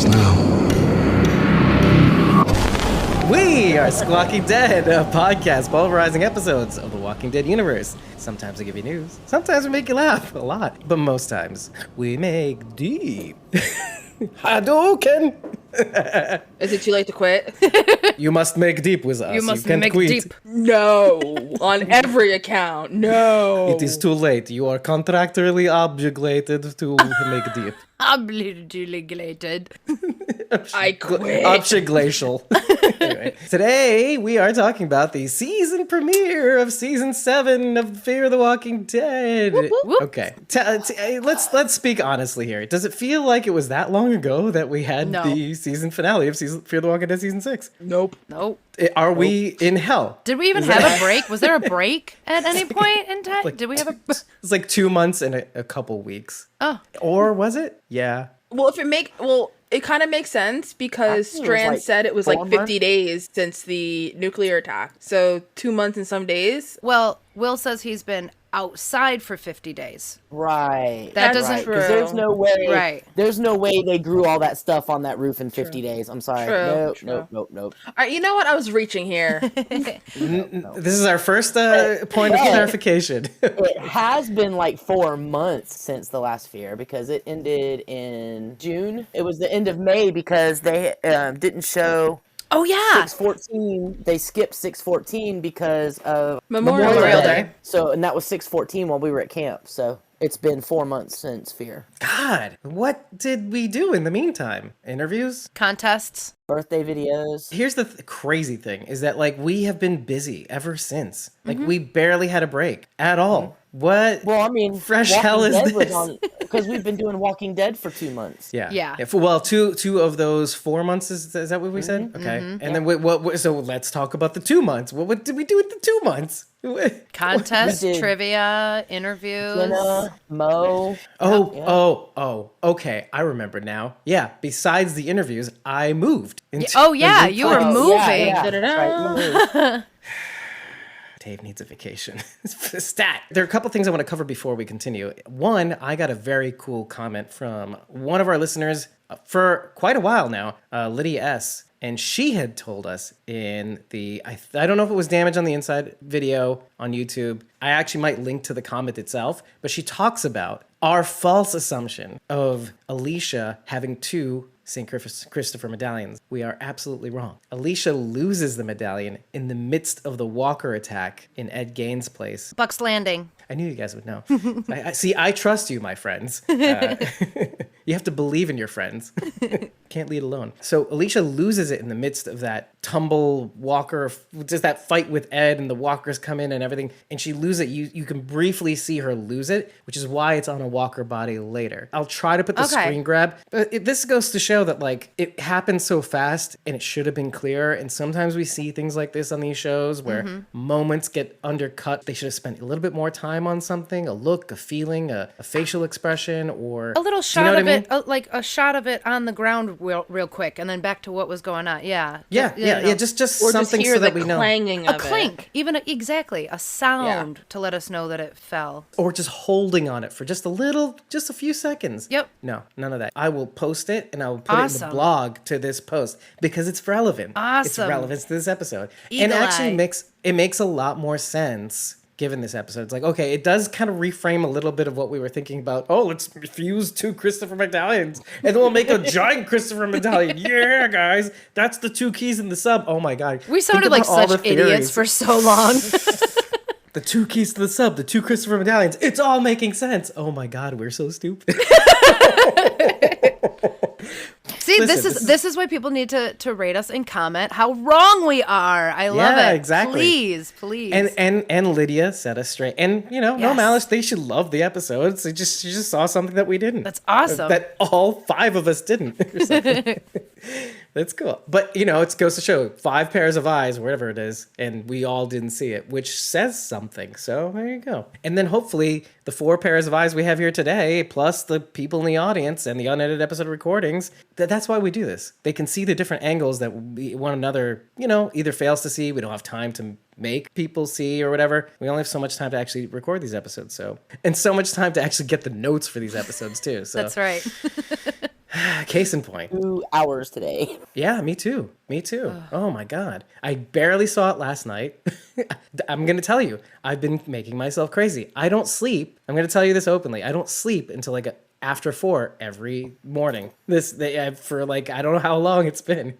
details now. We are Squawking Dead, a podcast pulverizing episodes of the Walking Dead universe. Sometimes we give you news, sometimes we make you laugh a lot, but most times we make deep. Hadouken! Is it too late to quit? You must make deep with us. You must can't make quit. deep. No. On every account. No. It is too late. You are contractually obligated to make deep. Obligated. I quit. Glacial. Anyway, today we are talking about the season premiere of season 7 of Fear the Walking Dead. whoop. Okay, let's speak honestly here. Does it feel like it was that long ago that we had No. the season finale of Fear the Walking Dead season 6? Nope. Nope. Are we in hell? Did we even have a break? Was there a break at any point in time? Did we have a... It's like 2 months and a couple weeks. Oh. Or was it? Yeah. Well, it kind of makes sense because I think it was Strand like said it was 4 like 50 months. days since the nuclear attack. So 2 months and some days. Well, Will says he's been outside for 50 days. Right. That That's doesn't... true. Because there's no way. Right. There's no way they grew all that stuff on that roof in 50 days. I'm sorry. True, Nope. All right, you know what? I was reaching here. This is our first point of clarification. It has been like 4 months since the last Fear because it ended in June. It was the end of May because they didn't show Oh, yeah. 6/14. They skipped 6/14 because of Memorial Day. So, and that was 6/14 while we were at camp. So it's been 4 months since Fear. God, what did we do in the meantime? Interviews? Contests. Birthday videos. Here's the crazy thing is that like we have been busy ever since. Like we barely had a break at all. What? Well, I mean, fresh Walking hell is Dead was this? on because we've been doing Walking Dead for 2 months. Yeah. Yeah. Well, two of those 4 months is that what we said? Okay. And then what? So let's talk about the 2 months. What did we do with the 2 months? Contests, We did trivia, interviews. Jenna, Mo. Oh. Okay, I remember now. Yeah. Besides the interviews, I moved. Into Oh, yeah, the you were place. moving. Yeah. That's right, you moved. Dave needs a vacation. Stat. There are a couple things I want to cover before we continue. One, I got a very cool comment from one of our listeners for quite a while now, Lydia S. And she had told us in the, I don't know if it was Damage on the Inside video on YouTube. I actually might link to the comment itself, but she talks about our false assumption of Alicia having 2 St. Christopher medallions. We are absolutely wrong. Alicia loses the medallion in the midst of the Walker attack in Ed Gaines' place. Buck's Landing. I knew you guys would know. I trust you, my friends. You have to believe in your friends. Can't lead alone. So Alicia loses it in the midst of that tumble Walker, just that fight with Ed and the Walkers come in and everything. And she loses it. You can briefly see her lose it, which is why it's on a Walker body later. I'll try to put the Okay. screen grab. But this goes to show that like it happened so fast and it should have been clearer. And sometimes we see things like this on these shows where moments get undercut. They should have spent a little bit more time on something, a look, a feeling, a facial expression, or A little you shot know what of I mean? it, like a shot of it on the ground real quick, and then back to what was going on. Yeah. Yeah, You know, just Or something just hear so that the we know. clanging a of clink, even exactly a sound to let us know that it fell. Or just holding on it for just a few seconds. Yep. No, none of that. I will post it and I will put it in Awesome. the blog to this post because it's relevant. It's Awesome. relevant to this episode. And Eagle actually eye. makes a lot more sense given this episode. It's like, okay, it does kind of reframe a little bit of what we were thinking about. Oh, let's fuse 2 Christopher medallions and then we'll make a giant Christopher medallion. Yeah, guys. That's the 2 keys in the sub. Oh my God. We Think sounded like about all such the idiots theories. for so long. The 2 keys to the sub, the 2 Christopher medallions. It's all making sense. Oh my God, we're so stupid. See, Listen, this is why people need to rate us and comment how wrong we are. I love Yeah, it. exactly. Please. And Lydia set us straight. And no Yes. malice, they should love the episodes. She just saw something that we didn't. That's awesome. That all 5 of us didn't. Or something. That's cool. But it goes to show 5 pairs of eyes, whatever it is, and we all didn't see it, which says something. So there you go. And then hopefully the 4 pairs of eyes we have here today, plus the people in the audience and the unedited episode recordings, that's why we do this. They can see the different angles that one another, either fails to see. We don't have time to make people see or whatever. We only have so much time to actually record these episodes. And so much time to actually get the notes for these episodes too. So That's right. Case in point. 2 hours today. Yeah, me too. Me too. Oh my God. I barely saw it last night. I'm going to tell you, I've been making myself crazy. I don't sleep. I'm going to tell you this openly. I don't sleep until like after 4 every morning. For like, I don't know how long it's been,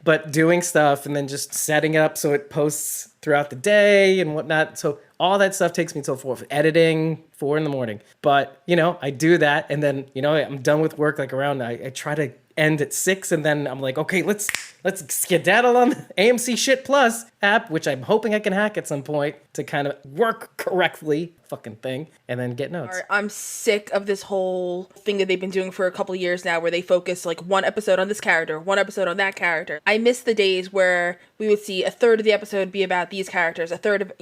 but doing stuff and then just setting it up so it posts throughout the day and whatnot. So all that stuff takes me till 4, editing 4 in the morning. But, I do that. And then, I'm done with work like around, I try to end at 6, and then I'm like, okay, let's skedaddle on the AMC Shit Plus app, which I'm hoping I can hack at some point to kind of work correctly, fucking thing, and then get notes. I'm sick of this whole thing that they've been doing for a couple of years now, where they focus like one episode on this character, one episode on that character. I miss the days where we would see a third of the episode be about these characters, a third of,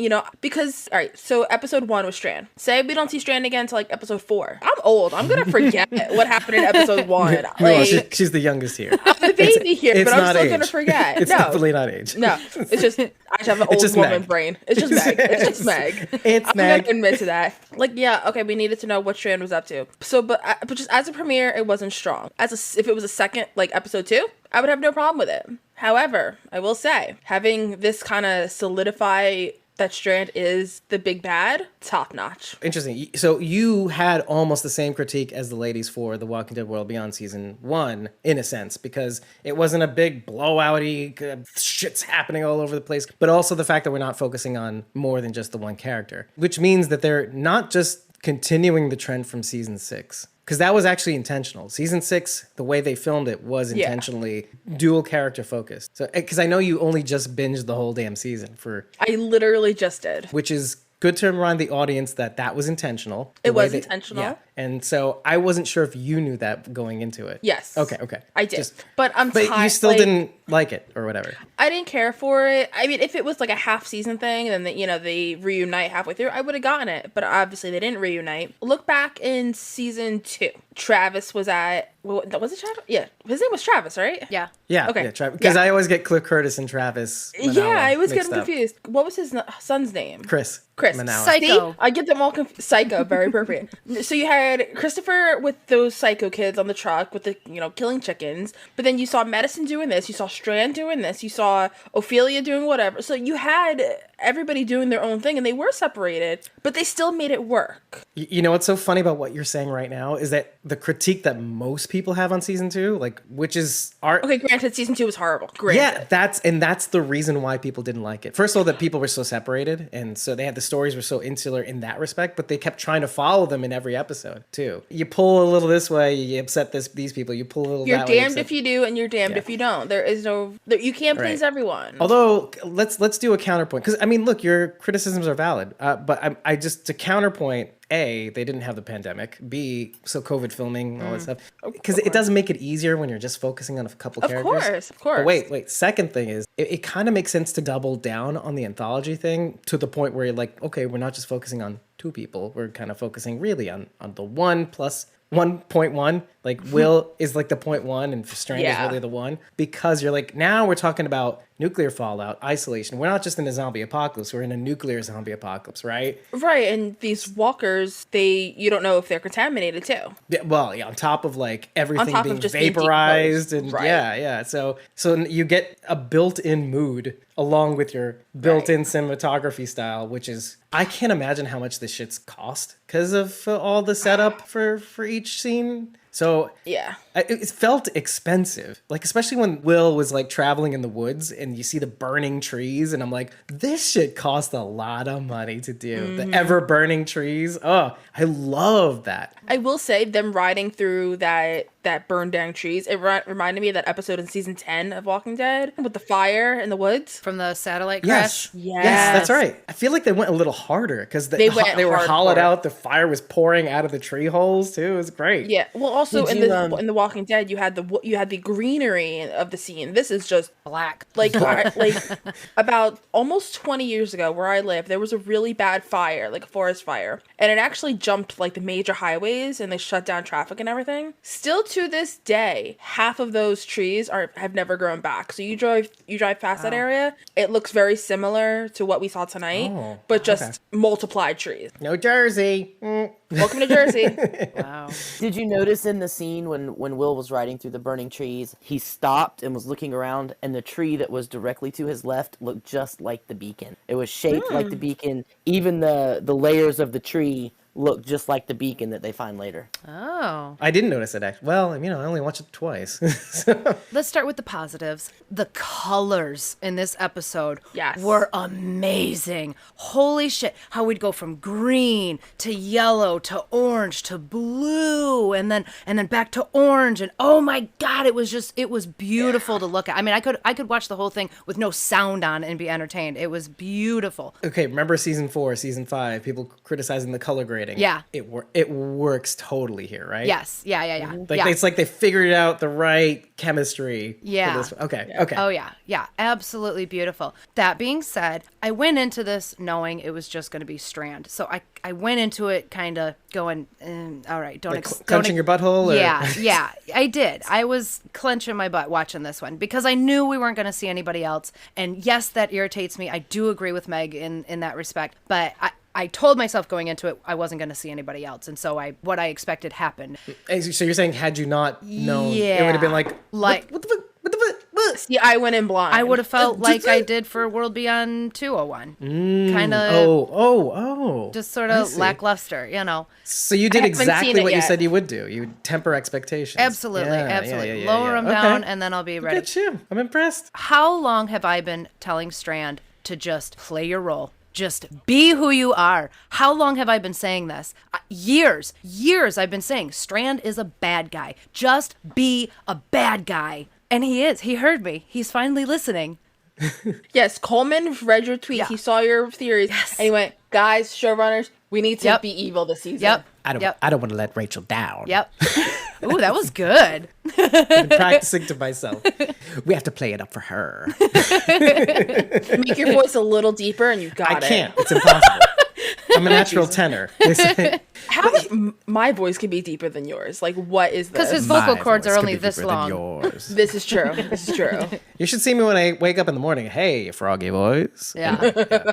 because, all right, so episode 1 was Strand. Say we don't see Strand again until like episode 4. I'm old. I'm going to forget what happened in episode 1. Well, she's the youngest here. I'm the baby here, but I'm still going to forget. It's definitely not age. No, it's just, I just have an old woman brain. It's just Meg. It's just Meg. It's I'm Meg. going to admit to that. Like, yeah, okay, we needed to know what Strand was up to. So, but just as a premiere, it wasn't strong. If it was a second, like episode 2, I would have no problem with it. However, I will say, having this kind of solidify that Strand is the big bad, top notch. Interesting. So you had almost the same critique as the ladies for The Walking Dead World Beyond season 1, in a sense, because it wasn't a big blowout-y, shit's happening all over the place, but also the fact that we're not focusing on more than just the one character, which means that they're not just continuing the trend from season 6. Because that was actually intentional. Season 6, the way they filmed it was intentionally dual character focused. So, because I know you only just binged the whole damn season I literally just did. which is good to remind the audience that was intentional. It was intentional. Yeah. And so I wasn't sure if you knew that going into it. Yes. Okay. I did. But you still didn't like it or whatever. I didn't care for it. I mean, if it was like a half season thing and then, they reunite halfway through, I would have gotten it. But obviously they didn't reunite. Look back in season 2. Travis was at, was it Travis? Yeah. His name was Travis, right? Yeah. Yeah. Okay. Yeah, Travis. Because I always get Cliff Curtis and Travis Manala I was mixed getting up. confused. What was his son's name? Chris. Manala. Psycho. See? I get them all confused. Psycho, very appropriate. So you had Christopher with those psycho kids on the truck with the, killing chickens. But then you saw Medicine doing this. You saw Strand doing this. You saw Ophelia doing whatever. So you had everybody doing their own thing, and they were separated, but they still made it work. You know what's so funny about what you're saying right now is that the critique that most people have on season 2, which is our Okay, granted, season 2 was horrible. Granted. Yeah, that's the reason why people didn't like it. First of all, that people were so separated, and so the stories were so insular in that respect, but they kept trying to follow them in every episode too. You pull a little this way, you upset these people. You pull a little You're that way. damned if you do, and you're damned if you don't. There is you can't please everyone. Although let's do a counterpoint, because I mean, look, your criticisms are valid, but I just to counterpoint. A, they didn't have the pandemic. B, so COVID filming, all that stuff. Because it does make it easier when you're just focusing on a couple characters. Of course. But wait. Second thing is, it kind of makes sense to double down on the anthology thing to the point where you're like, okay, we're not just focusing on 2 people. We're kind of focusing really on the 1 plus 1.1. Like, Will is like the 0.1 and Strand is really the 1. Because you're like, now we're talking about nuclear fallout, isolation. We're not just in a zombie apocalypse. We're in a nuclear zombie apocalypse, right? Right, and these walkers, you don't know if they're contaminated too. Yeah, well, yeah, on top of like everything top being of just being vaporized decomposed. and Right. yeah. So you get a built-in mood along with your built-in cinematography style, which is I can't imagine how much this shit's cost because of all the setup for each scene. So Yeah. it felt expensive, like especially when Will was like traveling in the woods and you see the burning trees, and I'm like, this shit cost a lot of money to do. The ever burning trees. Oh, I love that. I will say them riding through that burned down trees. It reminded me of that episode in season 10 of Walking Dead with the fire in the woods. From the satellite crash. Yes, that's right. I feel like they went a little harder because they were hardcore. hollowed out. The fire was pouring out of the tree holes too. It was great. Yeah. Well, also Did in you, the Walking Dead, you had the greenery of the scene. This is just Black. like about almost 20 years ago, where I live, there was a really bad fire, like a forest fire, and it actually jumped like the major highways, and they shut down traffic and everything. Still to this day, half of those trees have never grown back. So you drive past that area, it looks very similar to what we saw tonight, but just multiplied trees. No Jersey. Welcome to Jersey. Wow. Did you notice in the scene when Will was riding through the burning trees, he stopped and was looking around, and the tree that was directly to his left looked just like the beacon. It was shaped like the beacon. Even the layers of the tree look just like the beacon that they find later. Oh. I didn't notice it actually. Well, I only watched it twice. So- Let's start with the positives. The colors in this episode Yes. were amazing. Holy shit. How we'd go from green to yellow to orange to blue and then back to orange, and oh my god, it was beautiful to look at. I mean, I could watch the whole thing with no sound on and be entertained. It was beautiful. Okay, remember season 4, season 5, people criticizing the color grading. Yeah. It works totally here, right? Yes. Yeah. Like yeah. it's like they figured out the right chemistry. Yeah. For this. Okay. Yeah. Okay. Oh, yeah. Absolutely beautiful. That being said, I went into this knowing it was just going to be Strand. So I went into it kind of going, all right, don't... Clenching your butthole? Or? Yeah, I did. I was clenching my butt watching this one because I knew we weren't going to see anybody else. And yes, that irritates me. I do agree with Meg in that respect. But I told myself going into it I wasn't going to see anybody else, and so what I expected happened. So you're saying had you not known, it Yeah. would have been like what the fuck? What the fuck? What? See, I went in blind. I would have felt like I did for World Beyond 201. Kind of Oh. just sort I of see. lackluster, So you did haven't seen exactly it what you yet. said you would do. You would temper expectations. Absolutely, Yeah, absolutely. yeah, Lower them Okay. down, and then I'll be ready. Look at you. I'm impressed. How long have I been telling Strand to just play your role? Just be who you are. How long have I been saying this? Years I've been saying Strand is a bad guy. Just be a bad guy. And he is. He heard me. He's finally listening. Yes, Coleman read your tweets. Yeah. He saw your theories. Yes. And he went, guys, showrunners, we need to Yep. be evil this season. Yep. I don't Yep. want to let Rachel down. Yep. Ooh, that was good. I've been practicing to myself. We have to play it up for her. Make your voice a little deeper and you got I it. can't. It's impossible. I'm a natural tenor. How my voice can be deeper than yours? Like, what is this? Because his vocal My cords voice are could only be this deeper than long. yours. This is true. This is true. You should see me when I wake up in the morning. Hey, froggy voice. Yeah.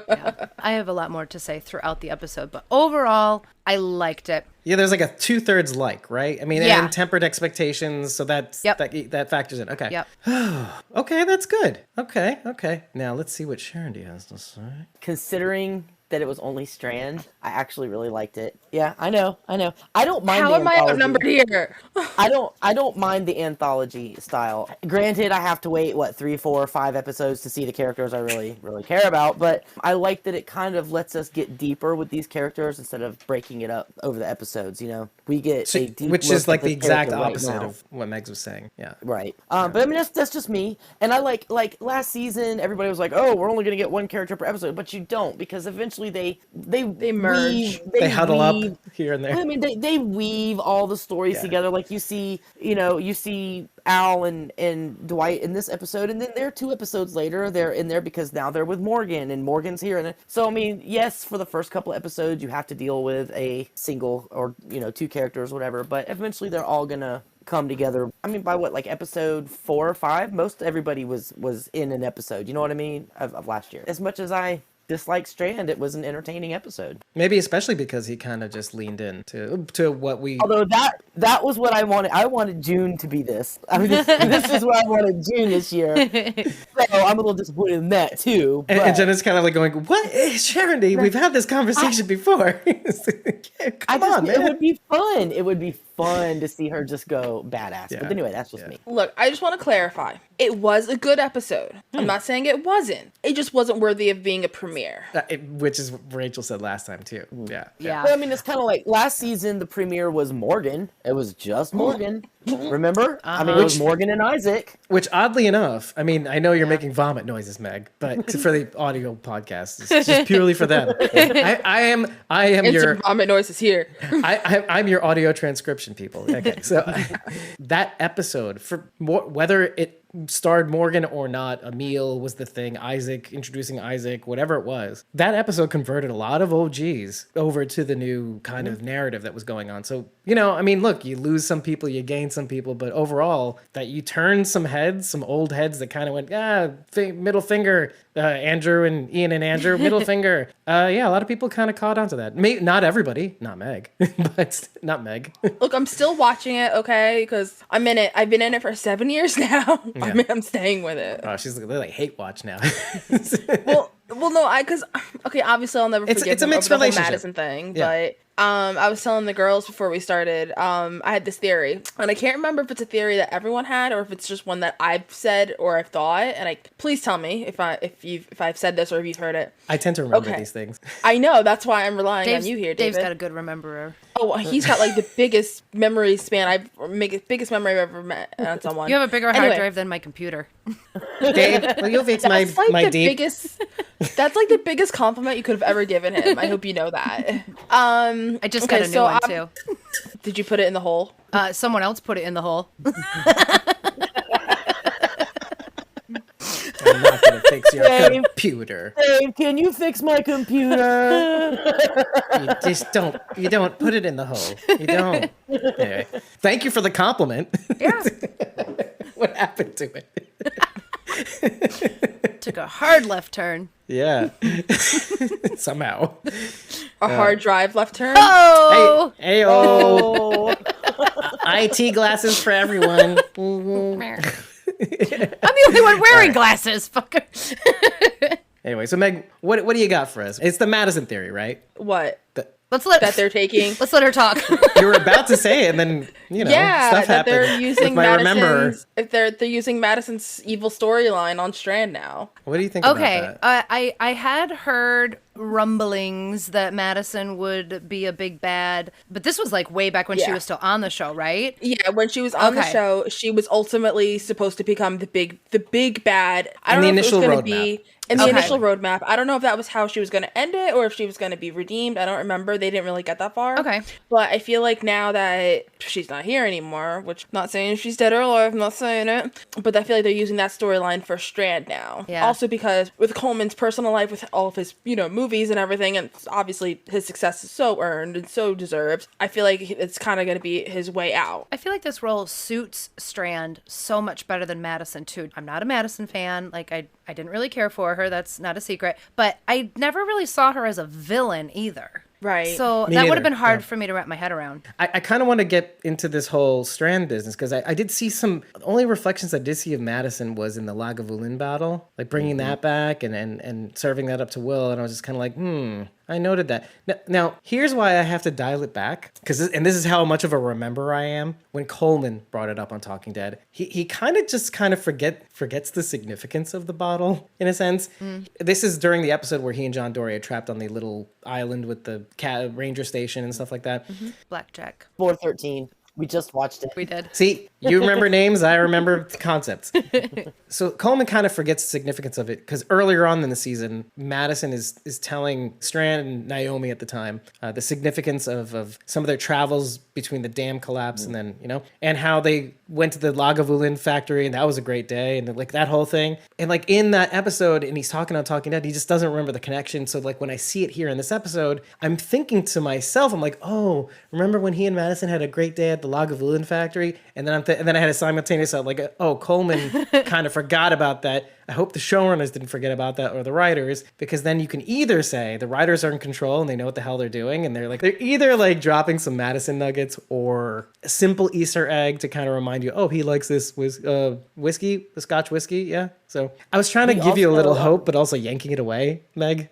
Yeah. I have a lot more to say throughout the episode, but overall, I liked it. Yeah, there's like a 2/3 like, right? I mean, Yeah. and tempered expectations, so that's Yep. that factors in. Okay. Yep. Okay, that's good. Okay. Now let's see what Sharon D has to say. Considering that it was only Strand, I actually really liked it. Yeah, I know. I don't mind. How the am I anthology. outnumbered here? I don't mind the anthology style. Granted, I have to wait 3, 4, 5 episodes to see the characters I really care about, but I like that it kind of lets us get deeper with these characters instead of breaking it up over the episodes. You know, we get a deep Which look is like at the exact character right opposite now. of what Megs was saying. Yeah. Right. But I mean, that's just me. And I like last season, everybody was like, "Oh, we're only gonna get one character per episode," but you don't, because eventually they merge. weave- They huddle up weave- here and there. I mean, they weave all the stories Yeah. together. Like you see Al and Dwight in this episode, and then they're 2 episodes later, they're in there because now they're with Morgan, and Morgan's here. And so, I mean, yes, for the first couple episodes, you have to deal with a single or 2 characters, whatever. But eventually, they're all gonna come together. I mean, by episode 4 or 5, most everybody was in an episode. You know what I mean? Of last year. As much as I dislike Strand, it was an entertaining episode. Maybe especially because he kind of just leaned in to what we. Although that was what I wanted. I wanted June to be this. I mean, this is what I wanted June this year. So I'm a little disappointed in that too. And but Jenna's kind of like going, "What, Sharon D? We've had this conversation before. Come on, it man." would be fun. It would be fun to see her just go badass. Yeah. But anyway, that's just me. Look, I just want to clarify. It was a good episode. I'm not saying it wasn't. It just wasn't worthy of being a premiere. Which is what Rachel said last time too. Yeah. Yeah. But I mean, it's kind of like last season. The premiere was Morgan. It was just Morgan. Remember? I mean, it was Morgan and Isaac. Which, oddly enough, I mean, I know you're making vomit noises, Meg, but for the audio podcast, it's just purely for them. I am Insert your vomit noises here. I'm your audio transcription people. Okay, so that episode whether it starred Morgan or not, Emil was the thing, Isaac, introducing Isaac, whatever it was. That episode converted a lot of OGs over to the new kind of narrative that was going on. So, I mean, look, you lose some people, you gain some people, but overall, that you turned some heads, some old heads that kind of went, middle finger, Andrew and Ian and Andrew, middle finger. Yeah, a lot of people kind of caught on to that. Maybe not everybody, not Meg, but not Meg. Look, I'm still watching it, okay? Because I'm in it. I've been in it for 7 years now. I'm staying with it. Oh, she's like hate watch now. Well, no, because okay, obviously I'll never forget it's a mixed the whole relationship. Madison thing, Yeah. but I was telling the girls before we started, I had this theory, and I can't remember if it's a theory that everyone had or if it's just one that I've said or I've thought. And please tell me if I've said this or if you've heard it. I tend to remember Okay. these things. I know, that's why I'm relying on you here, David. Dave's got a good rememberer. Oh, he's got like the biggest memory span biggest memory I've ever met on someone. You have a bigger hard Anyway. drive than my computer. Dave, will you fix my That's like my the deep? that's like the biggest compliment you could have ever given him. I hope you know that. I just got a new one too. Did you put it in the hole? Someone else put it in the hole. I'm not gonna fix your Dave. computer. Dave, can you fix my computer? You don't put it in the hole. You don't. Anyway, thank you for the compliment. Yeah. What happened to it? Took a hard left turn. Yeah. Somehow. A hard drive left turn? Oh! Hey, Oh, IT glasses for everyone. I'm the only one wearing glasses, fucker. Anyway, so Meg, what do you got for us? It's the Madison theory, right? What? Let's They're taking. let her talk. You were about to say it, and then Yeah, stuff that happened. they're using with my remember. Madison's. If they're using Madison's evil storyline on Strand now. What do you think Okay, about that? I had heard rumblings that Madison would be a big bad, but this was like way back when she Yeah. was still on the show, right? Yeah, when she was on the Okay. show, she was ultimately supposed to become the big bad. I In don't the know if it initial was going to roadmap. be in the Okay. initial roadmap. I don't know if that was how she was going to end it or if she was going to be redeemed. I don't remember. They didn't really get that far. Okay. But I feel like now that she's not here anymore, which I'm not saying she's dead or alive, I'm not saying it, but I feel like they're using that storyline for Strand now. Yeah. Also because with Coleman's personal life, with all of his, movies and everything, and obviously his success is so earned and so deserved, I feel like it's kind of going to be his way out. I feel like this role suits Strand so much better than Madison too. I'm not a Madison fan. Like I didn't really care for her. That's not a secret. But I never really saw her as a villain either. Right. So Me that would neither, have been hard yeah. for me to wrap my head around. I kind of want to get into this whole Strand business because I did see the only reflections I did see of Madison was in the Lagavulin battle, like bringing that back and serving that up to Will. And I was just kind of like, I noted that. Now, here's why I have to dial it back this is how much of a remember I am. When Coleman brought it up on Talking Dead, he kind of forgets the significance of the bottle in a sense. This is during the episode where he and John Dory are trapped on the little island with the ranger station and stuff like that. Blackjack. 413. We just watched it. We did. See, you remember names, I remember concepts. So Coleman kind of forgets the significance of it because earlier on in the season, Madison is telling Strand and Naomi at the time the significance of some of their travels between the dam collapse and then, and how they went to the Lagavulin factory and that was a great day and like that whole thing. And like in that episode, and he's talking on Talking Dead, he just doesn't remember the connection. So like when I see it here in this episode, I'm thinking to myself, I'm like, oh, remember when he and Madison had a great day at the Lagavulin factory? And then and then I had a simultaneous thought like, oh, Coleman kind of forgot about that. I hope the showrunners didn't forget about that or the writers, because then you can either say the writers are in control and they know what the hell they're doing. And they're either like dropping some Madison nuggets or a simple Easter egg to kind of remind you, oh, he likes this whiskey, the Scotch whiskey. Yeah. So I was trying to give you a little hope, but also yanking it away, Meg.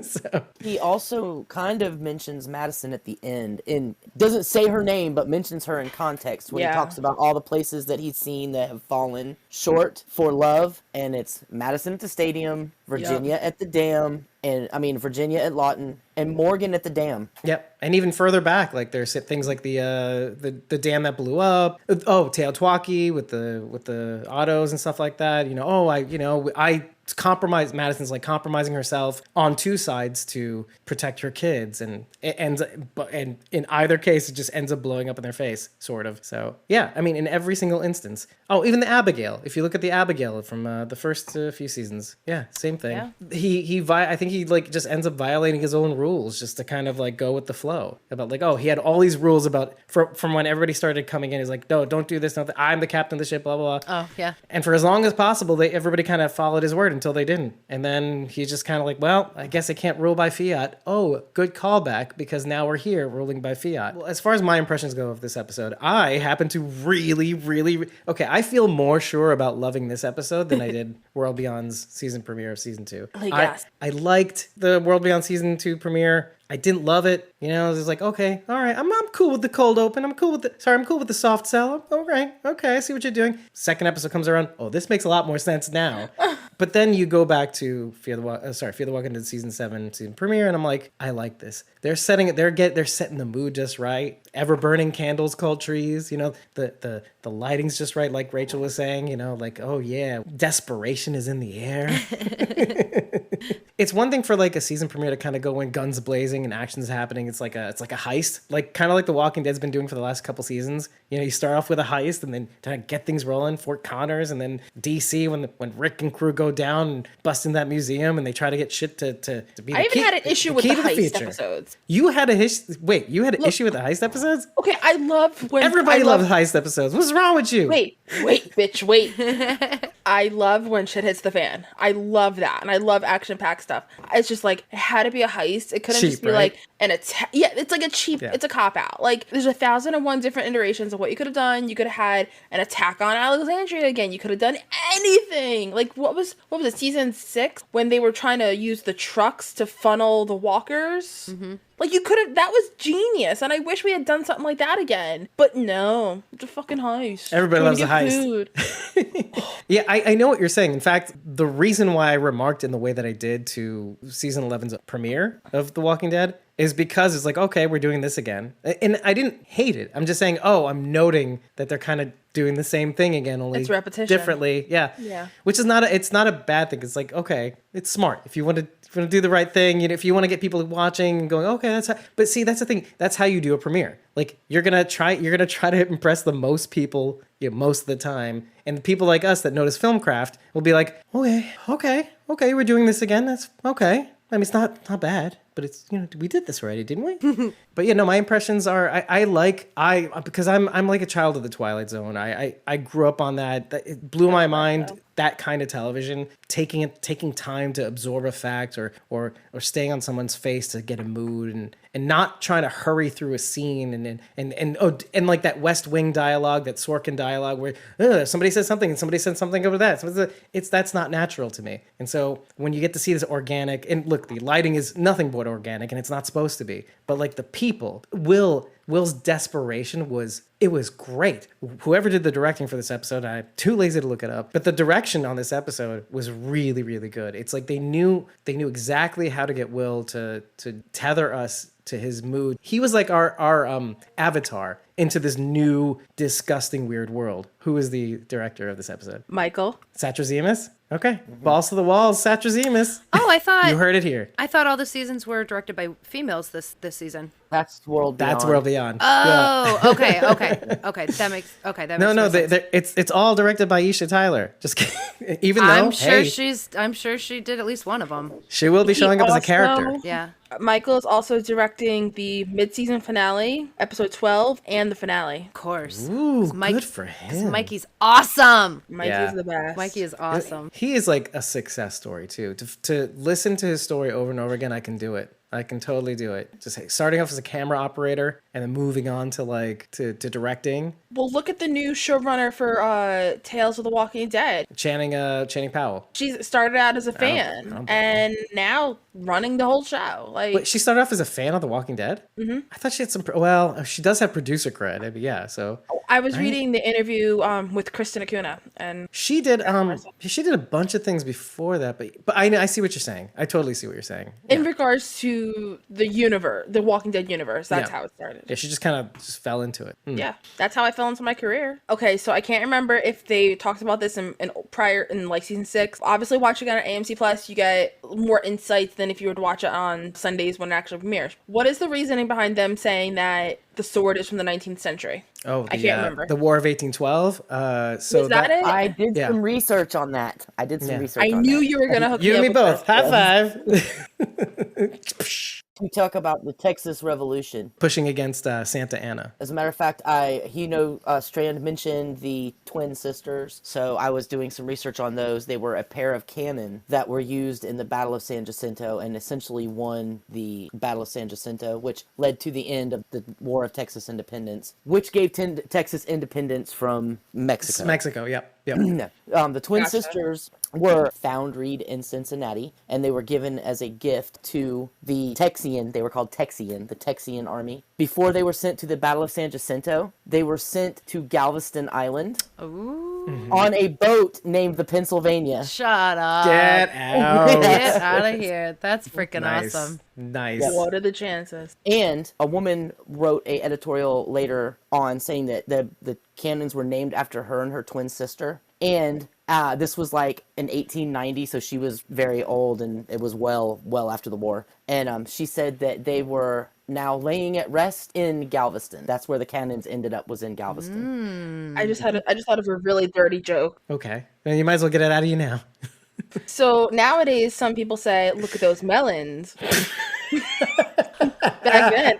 So He also kind of mentions Madison at the end and doesn't say her name, but mentions her in context when he talks about all the places that he's seen that have fallen short for love. And it's Madison at the stadium, Virginia at the dam, Virginia at Lawton, and Morgan at the dam. Yep, and even further back, like there's things like the dam that blew up. Oh, Teotihuacan with the autos and stuff like that. I compromise. Madison's like compromising herself on two sides to protect her kids, and it ends. And in either case, it just ends up blowing up in their face, sort of. So yeah, in every single instance. Oh, even the Abigail. If you look at the Abigail from the first few seasons, yeah, same thing. Yeah. I think he like just ends up violating his own rules just to kind of like go with the flow. About like, oh, he had all these rules about from when everybody started coming in. He's like, no, don't do this. I'm the captain of the ship. Blah blah blah. Oh yeah. And for as long as possible, everybody kind of followed his word until they didn't. And then he's just kind of like, well, I guess I can't rule by fiat. Oh, good callback, because now we're here ruling by fiat. Well, as far as my impressions go of this episode, I happen to really, okay, I feel more sure about loving this episode than I did World Beyond's season premiere of season 2. Like, yes. I liked the World Beyond season 2 premiere. I didn't love it. You know, it was like, okay, all right, I'm cool with the cold open. I'm cool with the soft sell. Okay, I see what you're doing. Second episode comes around. Oh, this makes a lot more sense now. But then you go back to Fear the Walking Dead season 7 season premiere, and I'm like, I like this. They're setting it. They're setting the mood just right. Ever burning candles called trees. You know, the lighting's just right, like Rachel was saying. You know, like, oh yeah, desperation is in the air. It's one thing for like a season premiere to kind of go in guns blazing and action's happening. It's like a heist, like kind of like The Walking Dead's been doing for the last couple seasons. You know, you start off with a heist and then kind of get things rolling. Fort Connors and then DC when Rick and crew go down and bust in that museum and they try to get shit to be. I even had an issue with the heist episodes. You had a Wait, you had an issue with the heist episodes? Okay, I love when everybody loves heist episodes. What's wrong with you? Wait, bitch, wait. I love when shit hits the fan. I love that, and I love action-packed stuff. It's just like it had to be a heist. It couldn't just be right? like an attack. Yeah, it's like a cheap. Yeah. It's a cop out. Like there's 1,001 different iterations of what you could have done. You could have had an attack on Alexandria again. You could have done anything. Like what was it? Season 6 when they were trying to use the trucks to funnel the walkers. Mm-hmm. Like you could have. That was genius, and I wish we had done something like that again. But no, it's a fucking heist. Everybody loves a heist. Yeah, I know what you're saying. In fact, the reason why I remarked in the way that I did to season 11's premiere of The Walking Dead is because it's like, okay, we're doing this again. And I didn't hate it. I'm just saying, oh, I'm noting that they're kind of doing the same thing again, only it's repetition. Differently. Yeah. Which is it's not a bad thing. It's like, okay, it's smart. If you want to do the right thing, you know, if you want to get people watching and going, okay, that's how, but see, that's the thing. That's how you do a premiere. Like you're going to try to impress the most people, you know, most of the time. And people like us that notice film craft will be like, okay, we're doing this again. That's okay. I mean, it's not bad, but it's, you know, we did this already, didn't we? But, you know, my impressions are, because I'm like a child of the Twilight Zone. I grew up on that. It blew my mind, that kind of television, taking time to absorb a fact or staying on someone's face to get a mood and not trying to hurry through a scene and like that West Wing dialogue, that Sorkin dialogue where somebody says something and somebody said something over that. So that's not natural to me. And so when you get to see this organic, and look, the lighting is nothing but organic and it's not supposed to be, but like the people, Will's desperation was great. Whoever did the directing for this episode, I'm too lazy to look it up, but the direction on this episode was really, really good. It's like they knew exactly how to get Will to tether us to his mood. He was like our avatar into this new, disgusting, weird world. Who is the director of this episode? Michael Satrazemis? Okay. Balls to the walls, Satrazemis. Oh, I thought you heard it here. I thought all the seasons were directed by females this season. That's World Beyond. That's World Beyond. Oh, yeah. Okay. That makes no. Sense. It's all directed by Isha Tyler. Just kidding. Even though I'm sure she did at least one of them. She will be showing up as a character. Yeah. Michael is also directing the mid-season finale, episode 12, and the finale. Of course. Ooh, good for him. Mikey's awesome. Mikey's the best. Mikey is awesome. He is like a success story too. To listen to his story over and over again, I can do it. I can totally do it. Just starting off as a camera operator and then moving on to directing. Well, look at the new showrunner for Tales of the Walking Dead. Channing Powell. She started out as a fan and now running the whole show. Like, wait, she started off as a fan of The Walking Dead? Mm-hmm. I thought she had some. Well, she does have producer cred. I mean, yeah. So I was reading the interview with Kristen Acuna, and she did. She did a bunch of things before that, but I see what you're saying. I totally see what you're saying. In regards to the universe, the Walking Dead universe, that's how it started. Yeah, she just kind of fell into it. Yeah, that's how I fell into my career. Okay, so I can't remember if they talked about this in prior in like season 6. Obviously, watching it on AMC Plus, you get more insights than if you were to watch it on Sundays when it actually premieres. What is the reasoning behind them saying that the sword is from the 19th century? Oh, I can't remember. The War of 1812. So is that it? I did some research on that. I knew you were gonna hook you me and me up both. with High five. We talk about the Texas Revolution. pushing against Santa Anna. As a matter of fact, Strand mentioned the twin sisters, so I was doing some research on those. They were a pair of cannon that were used in the Battle of San Jacinto and essentially won the Battle of San Jacinto, which led to the end of the War of Texas Independence, which gave Texas independence from Mexico. Mexico, yep. No. The twin Gotcha. sisters were foundried in Cincinnati, and they were given as a gift to the Texian. They were called Texian, the Texian army. Before they were sent to the Battle of San Jacinto, they were sent to Galveston Island on a boat named the Pennsylvania. Shut up. Get out. Get out of here. That's freaking Nice. awesome. Nice. What are the chances? And a woman wrote a editorial later on saying that the cannons were named after her and her twin sister. And this was like in 1890, so she was very old, and it was well after the war. And she said that they were now laying at rest in Galveston. That's where the cannons ended up, was in Galveston. I just thought of a really dirty joke. Okay. Then you might as well get it out of you now. So nowadays, some people say, "Look at those melons." Back then,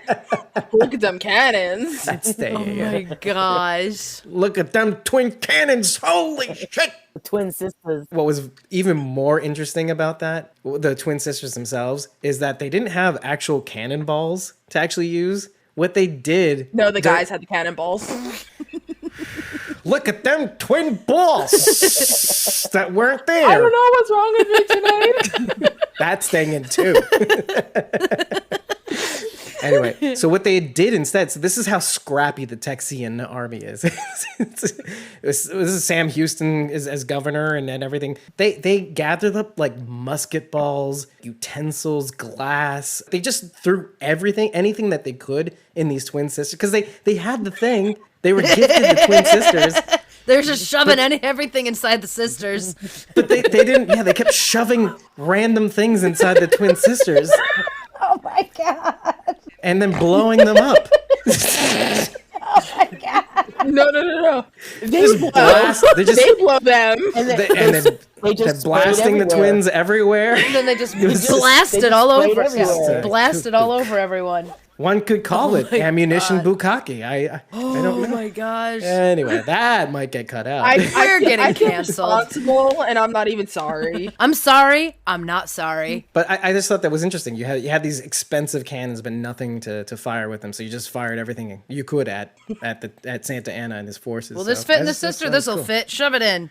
look at them cannons. That's Oh my gosh. Look at them twin cannons. Holy shit. The twin sisters. What was even more interesting about that, the twin sisters themselves, is that they didn't have actual cannonballs to actually use. What they did. No, the guys had the cannonballs. Look at them twin balls that weren't there. I don't know what's wrong with me tonight. That's staying in too. Anyway, so what they did instead, so this is how scrappy the Texian army is. This is Sam Houston as governor and everything. They gathered up like musket balls, utensils, glass. They just threw anything that they could in these twin sisters because they had the thing. They were gifted the twin sisters. They're just shoving everything inside the sisters. But they didn't, they kept shoving random things inside the twin sisters. Oh my God. And then blowing them up. No. Just blast. They just They blow them. And then, they just they're sprayed blasting the everywhere. twins everywhere. And then they just was- blasted they just all sprayed over. everywhere. Blasted all over everyone. One could call it my ammunition God. bukkake. I don't Oh know. my gosh. Anyway, that might get cut out. We're getting I feel canceled. responsible, and I'm not even sorry. I'm sorry. I'm not sorry. But I just thought that was interesting. You had these expensive cannons, but nothing to fire with them. So you just fired everything you could at Santa Anna and his forces. Will this So fit in the that's- that sister? sounds This will cool. fit. Shove it in.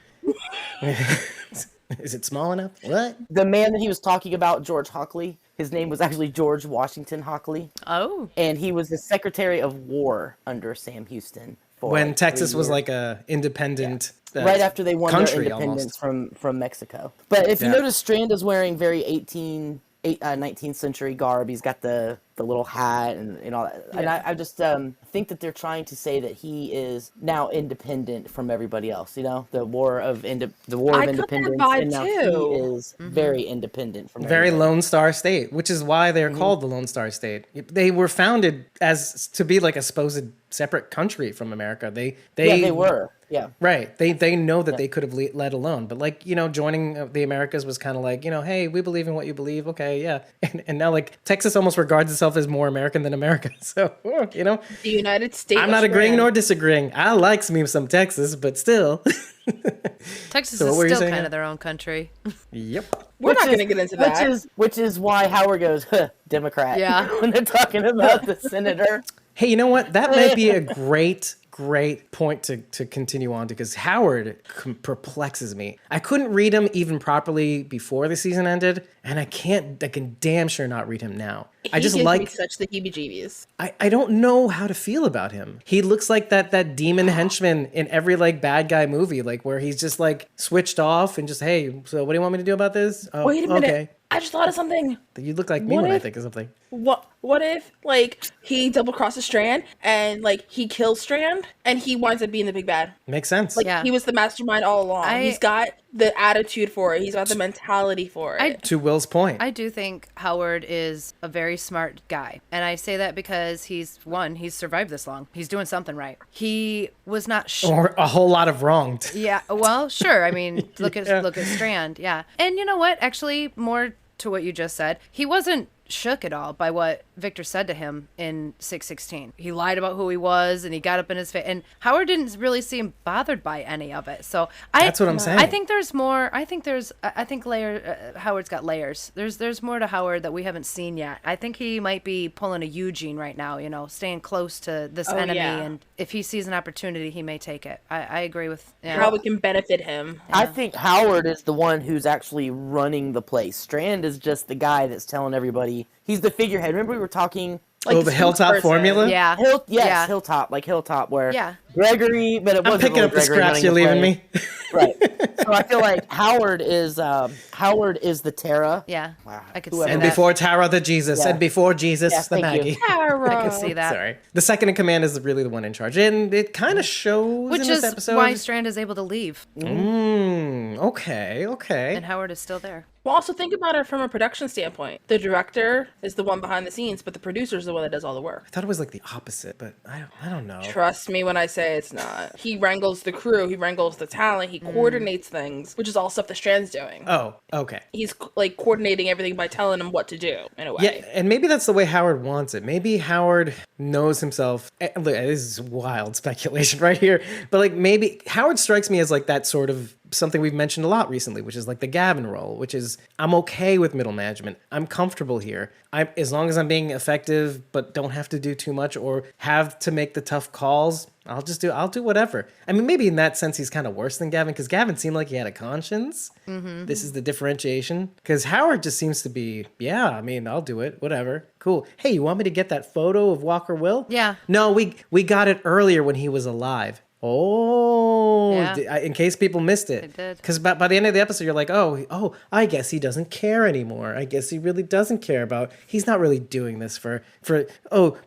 Is it small enough? What? The man that he was talking about, George Hockley, his name was actually George Washington Hockley, Oh. and he was the Secretary of War under Sam Houston. For When like Texas 3 was years. like a independent Right after they won their country independence almost. from Mexico. But if you Yeah. notice, Strand is wearing very 19th century garb. He's got the little hat and all that. And I just think that they're trying to say that he is now independent from everybody else. You know, the war of I got that independence, vibe and now too. he is very independent from Very everybody. Lone Star State, which is why they're called the Lone Star State. They were founded as to be like a supposed separate country from America. They Yeah, they were. Yeah. Right. They know that they could have let alone. But like, joining the Americas was kind of like, hey, we believe in what you believe. Okay, yeah. And now like Texas almost regards itself as more American than America. So, The United States. I'm not agreeing nor disagreeing. I like me some Texas, but still. Texas So what is were you still saying, kind Ann? of their own country. Yep. We're not going to get into that. Which is why Howard goes, huh, Democrat. Yeah. When they're talking about the senator. Hey, you know what? That might be a great point to continue on to, because Howard perplexes me. I couldn't read him even properly before the season ended, and I can damn sure not read him now. I just He gives like me such the heebie-jeebies. I don't know how to feel about him. He looks like that demon henchman in every like bad guy movie, like where he's just like switched off and just, hey, so what do you want me to do about this? Oh, Wait a minute. Okay. I just thought of something. You look like me What when I if- think of something. What if like he double crosses Strand and like he kills Strand and he winds up being the big bad? Makes sense. Like Yeah. he was the mastermind all along. He's got the attitude for it. He's got the mentality for it. To Will's point. I do think Howard is a very smart guy. And I say that because he's survived this long. He's doing something right. He was not or a whole lot of wrong. Yeah, well, sure. I mean, look at Strand. Yeah. And you know what? Actually, more to what you just said, he wasn't shook at all by what Victor said to him in 616. He lied about who he was and he got up in his face. And Howard didn't really seem bothered by any of it. So That's what I'm saying. I think there's more. I think Howard's got layers. There's more to Howard that we haven't seen yet. I think he might be pulling a Eugene right now, staying close to this enemy. yeah. And if he sees an opportunity, he may take it. I agree with. Yeah. How it can benefit him. I think Howard is the one who's actually running the place. Strand is just the guy that's telling everybody. He's the figurehead. Remember we were talking Like the Hilltop spokesperson. formula? Yeah. Yes, Yeah. Hilltop, where Yeah. Gregory, but it I'm wasn't picking really up the Gregory scraps running you're the leaving play. me. Right. So I feel like Howard is the Tara. Yeah. Wow. I could Whoever see And that. before Tara the Jesus, Yeah. and before Jesus Yeah, the thank you. Maggie. I can see that. Sorry. The second in command is really the one in charge. And it kind of shows Which in this is episode. why Strand is able to leave, Okay. and Howard is still there. Well, also think about it from a production standpoint. The director is the one behind the scenes, but the producer is the one that does all the work. I thought it was like the opposite, but I don't know. Trust me when I say it's not. He wrangles the crew, he wrangles the talent, he coordinates things, which is all stuff that Strand's doing. Oh, okay. He's like coordinating everything by telling him what to do in a way. Yeah, and maybe that's the way Howard wants it. Maybe Howard knows himself. Look, this is wild speculation right here, but like maybe Howard strikes me as like that sort of something we've mentioned a lot recently, which is like the Gavin role, which is I'm okay with middle management. I'm comfortable here. As long as I'm being effective, but don't have to do too much or have to make the tough calls. I'll do whatever. I mean, maybe in that sense, he's kind of worse than Gavin because Gavin seemed like he had a conscience. Mm-hmm. This is the differentiation because Howard just seems to be, yeah, I mean, I'll do it, whatever. Cool. Hey, you want me to get that photo of Walker Will? Yeah. No, we got it earlier when he was alive. Oh, Yeah. in case people missed it. It did. Because by the end of the episode, you're like, oh, I guess he doesn't care anymore. I guess he really doesn't care about. He's not really doing this for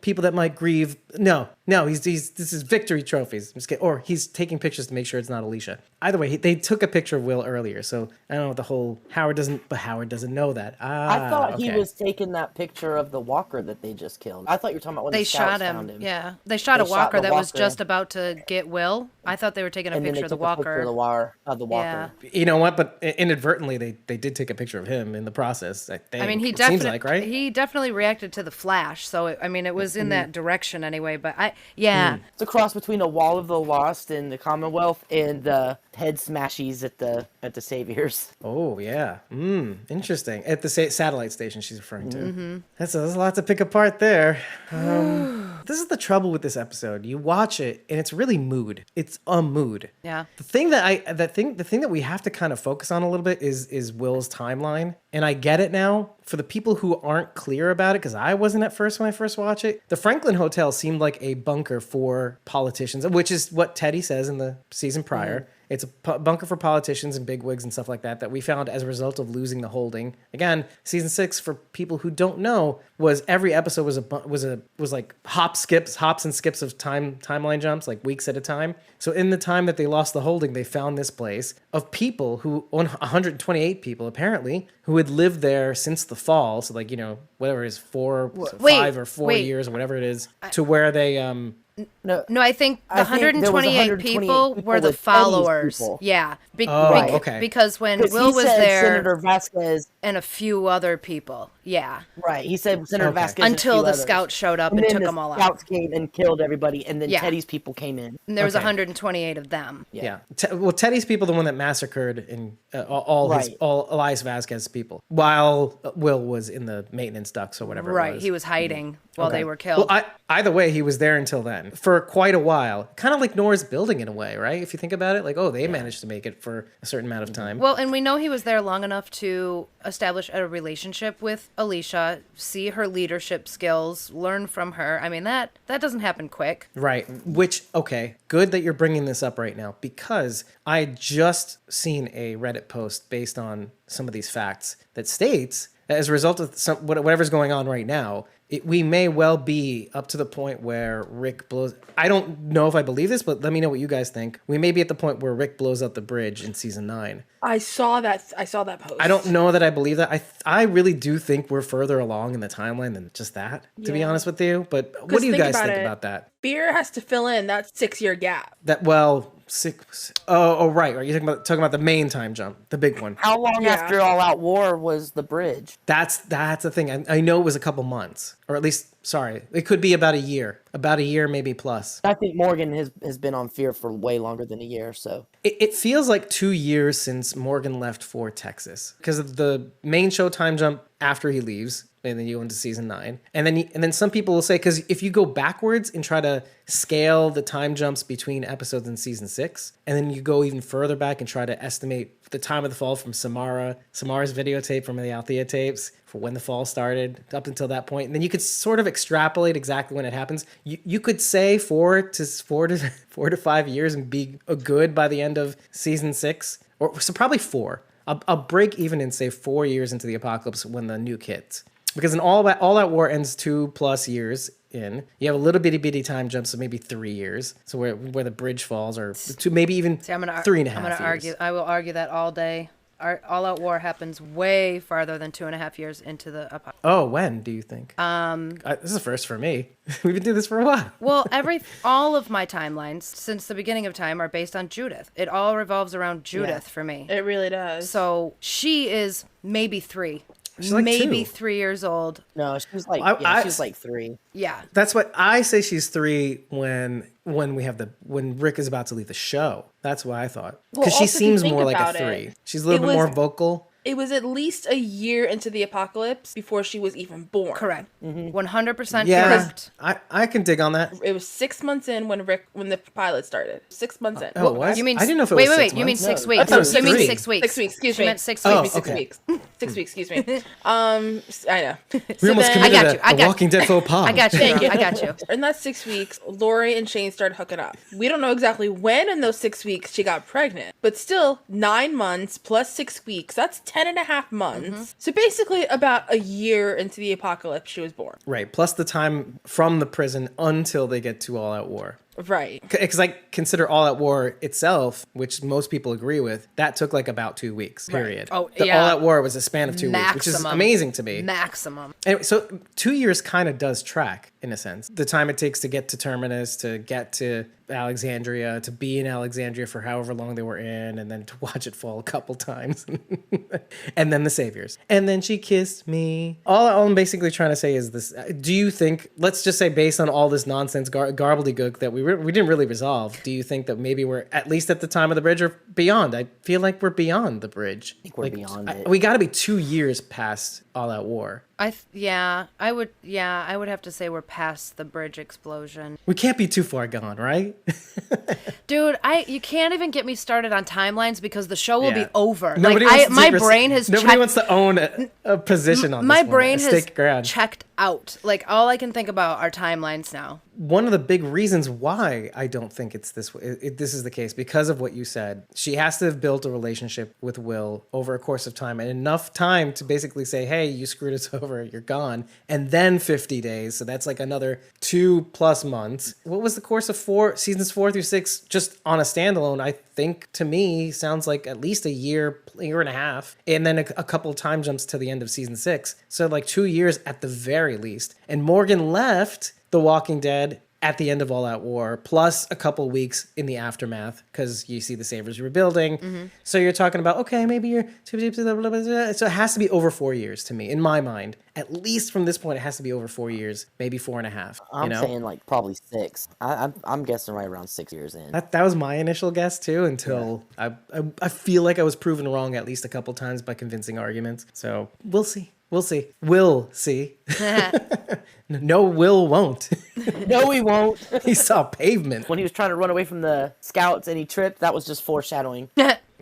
people that might grieve. No. This is victory trophies. I'm just kidding. Or he's taking pictures to make sure it's not Alicia. Either way, they took a picture of Will earlier, so I don't know what the whole Howard doesn't know that. I thought he okay. was taking that picture of the walker that they just killed. I thought you were talking about when They the scouts shot found him. Yeah, they shot a They shot walker the that was walker. just about to get Will. I thought they were taking a And then picture they of the took a picture walker. of the walker. You know what? But inadvertently, they did take a picture of him in the process. I think. I mean, he It seems definitely like, right? he definitely reacted to the flash. So I mean, it was in that direction anyway. But Mm. It's a cross between a Wall of the Lost in the Commonwealth and the head smashies at the Saviors. Oh yeah, interesting. At the satellite station she's referring to. There's a lot to pick apart there. This is the trouble with this episode. You watch it and it's really mood. It's a mood. Yeah. The thing that we have to kind of focus on a little bit is Will's timeline. And I get it now. For the people who aren't clear about it, because I wasn't at first when I first watched it, the Franklin Hotel seemed like a bunker for politicians, which is what Teddy says in the season prior. It's a bunker for politicians and bigwigs and stuff like that we found as a result of losing the holding. Again, season 6, for people who don't know, was every episode was like hops and skips of timeline jumps, like weeks at a time. So in the time that they lost the holding, they found this place of people 128 people apparently, who had lived there since the fall. So like, whatever it is, 5 or 4 years or whatever it is, to where they No, No, I think the I think there was 128 people were the with Teddy's followers. people. Yeah. Right. Okay. Because when because Will he was said there Senator Vasquez. and a few other people. Yeah. Right, he said Senator Okay. Vasquez and a Until few the others. scouts showed up And and then took the them all out. Scouts came and killed everybody, and then Yeah. Teddy's people came in. And there was Okay. 128 of them. Yeah. Teddy's people, the one that massacred all Right. Elias Vasquez's people, while Will was in the maintenance ducts or whatever. Right. It was. He was hiding while Okay. they were killed. Well, either way, he was there until then for quite a while. Kind of like Nora's building in a way, right? If you think about it, like, they managed to make it for a certain amount of time. Well, and we know he was there long enough to establish a relationship with Alicia, see her leadership skills, learn from her. I mean, that doesn't happen quick. Right. Which, okay, good that you're bringing this up right now, because I had just seen a Reddit post based on some of these facts that states that as a result of whatever's going on right now, we may well be up to the point where Rick blows. I don't know if I believe this, but let me know what you guys think. We may be at the point where Rick blows out the bridge in season 9. I saw that post. I don't know that I believe that. I really do think we're further along in the timeline than just that, to be Yeah. honest with you. But what do you think guys about think it. about that? Beer has to fill in that 6-year gap. That, well, 6. Oh, right. Are you talking about the main time jump, the big one? How long Yeah. after All Out War was the bridge? That's the thing. I know it was a couple months, or at least, sorry, it could be about a year, maybe plus. I think Morgan has been on Fear for way longer than a year. So It feels like 2 years since Morgan left for Texas, because of the main show time jump after he leaves, and then you go into season 9, and then some people will say, because if you go backwards and try to scale the time jumps between episodes in season 6, and then you go even further back and try to estimate the time of the fall from Samara's videotape from the Althea tapes for when the fall started up until that point, and then you could sort of extrapolate exactly when it happens. You could say 4 to 5 years and be good by the end of season 6, or so probably 4. I'll break even and say 4 years into the apocalypse when the nuke hits. Because in all that war ends 2+ years in. You have a little bitty time jump, so maybe 3 years. So where the bridge falls, or maybe even 3.5 years. I will argue that all day. All Out War happens way farther than 2.5 years into the apocalypse. Oh, when do you think? This is a first for me. We've been doing this for a while. Well, all of my timelines since the beginning of time are based on Judith. It all revolves around Judith for me. It really does. So she is maybe 3. She's like maybe 2. 3 years old. no, she was like she was like 3. Yeah. That's what I say. She's 3 when when Rick is about to leave the show. That's what I thought, because Well, she also, if you seems think more like a about 3. it, She's a little it bit more was- vocal. It was at least a year into the apocalypse before she was even born. Correct. 100% Yeah, correct. I can dig on that. It was 6 months in when the pilot started. 6 months in. Oh, what? You mean I didn't know if it wait, was wait, 6 wait. You mean months. 6 No. weeks? I thought it was You mean 3. 6 weeks? 6 weeks. Excuse She me. meant 6 Oh, weeks. 6 okay. weeks. 6 weeks. Excuse me. I know. We almost then- committed I got you, I a got Walking Dead faux pas. I got you. Thank you. I got you. In that 6 weeks, Lori and Shane started hooking up. We don't know exactly when in those 6 weeks she got pregnant, but still 9 months plus 6 weeks. That's 10.5 months. So basically, about a year into the apocalypse, she was born. Right, plus the time from the prison until they get to All Out War. Right. Because I consider All Out War itself, which most people agree with, that took like about 2 weeks, period. Oh, the yeah. All Out War was a span of 2 weeks, which is Maximum. amazing to me. Maximum. Anyway, so 2 years kind of does track, in a sense. The time it takes to get to Terminus, to get to Alexandria, to be in Alexandria for however long they were in, and then to watch it fall a couple times. And then the Saviors. And then she kissed me. All I'm basically trying to say is this. Do you think, let's just say based on all this nonsense garbledygook that we didn't really resolve, do you think that maybe we're at least at the time of the bridge or beyond? I feel like we're beyond the bridge. I think we're beyond it. We got to be 2 years past All Out War. I would have to say we're past the bridge explosion. We can't be too far gone, right? Dude, you can't even get me started on timelines because the show will be Yeah. over. Nobody Like, wants to my take brain has Nobody checked. wants to own a position on My this one, brain a has stake ground. checked out. Like all I can think about are timelines now. One of the big reasons why I don't think it's this way, this is the case, because of what you said. She has to have built a relationship with Will over a course of time, and enough time to basically say, hey, you screwed us over, you're gone. And then 50 days. So that's like another 2+ months. What was the course of seasons 4 through 6 just on a standalone? I think to me sounds like at least a year and a half. And then a couple of time jumps to the end of season 6. So like 2 years at the very least. And Morgan left The Walking Dead at the end of All Out War, plus a couple weeks in the aftermath, because you see the Sabers rebuilding. So you're talking about, okay, maybe you're... So it has to be over 4 years to me, in my mind. At least from this point, it has to be over 4 years, maybe 4.5. I'm saying like probably 6. I'm guessing right around 6 years in. That was my initial guess too, until I feel like I was proven wrong at least a couple times by convincing arguments. So we'll see. We'll see. We'll see. No, Will won't. No, we won't. He saw pavement. When he was trying to run away from the scouts and he tripped, that was just foreshadowing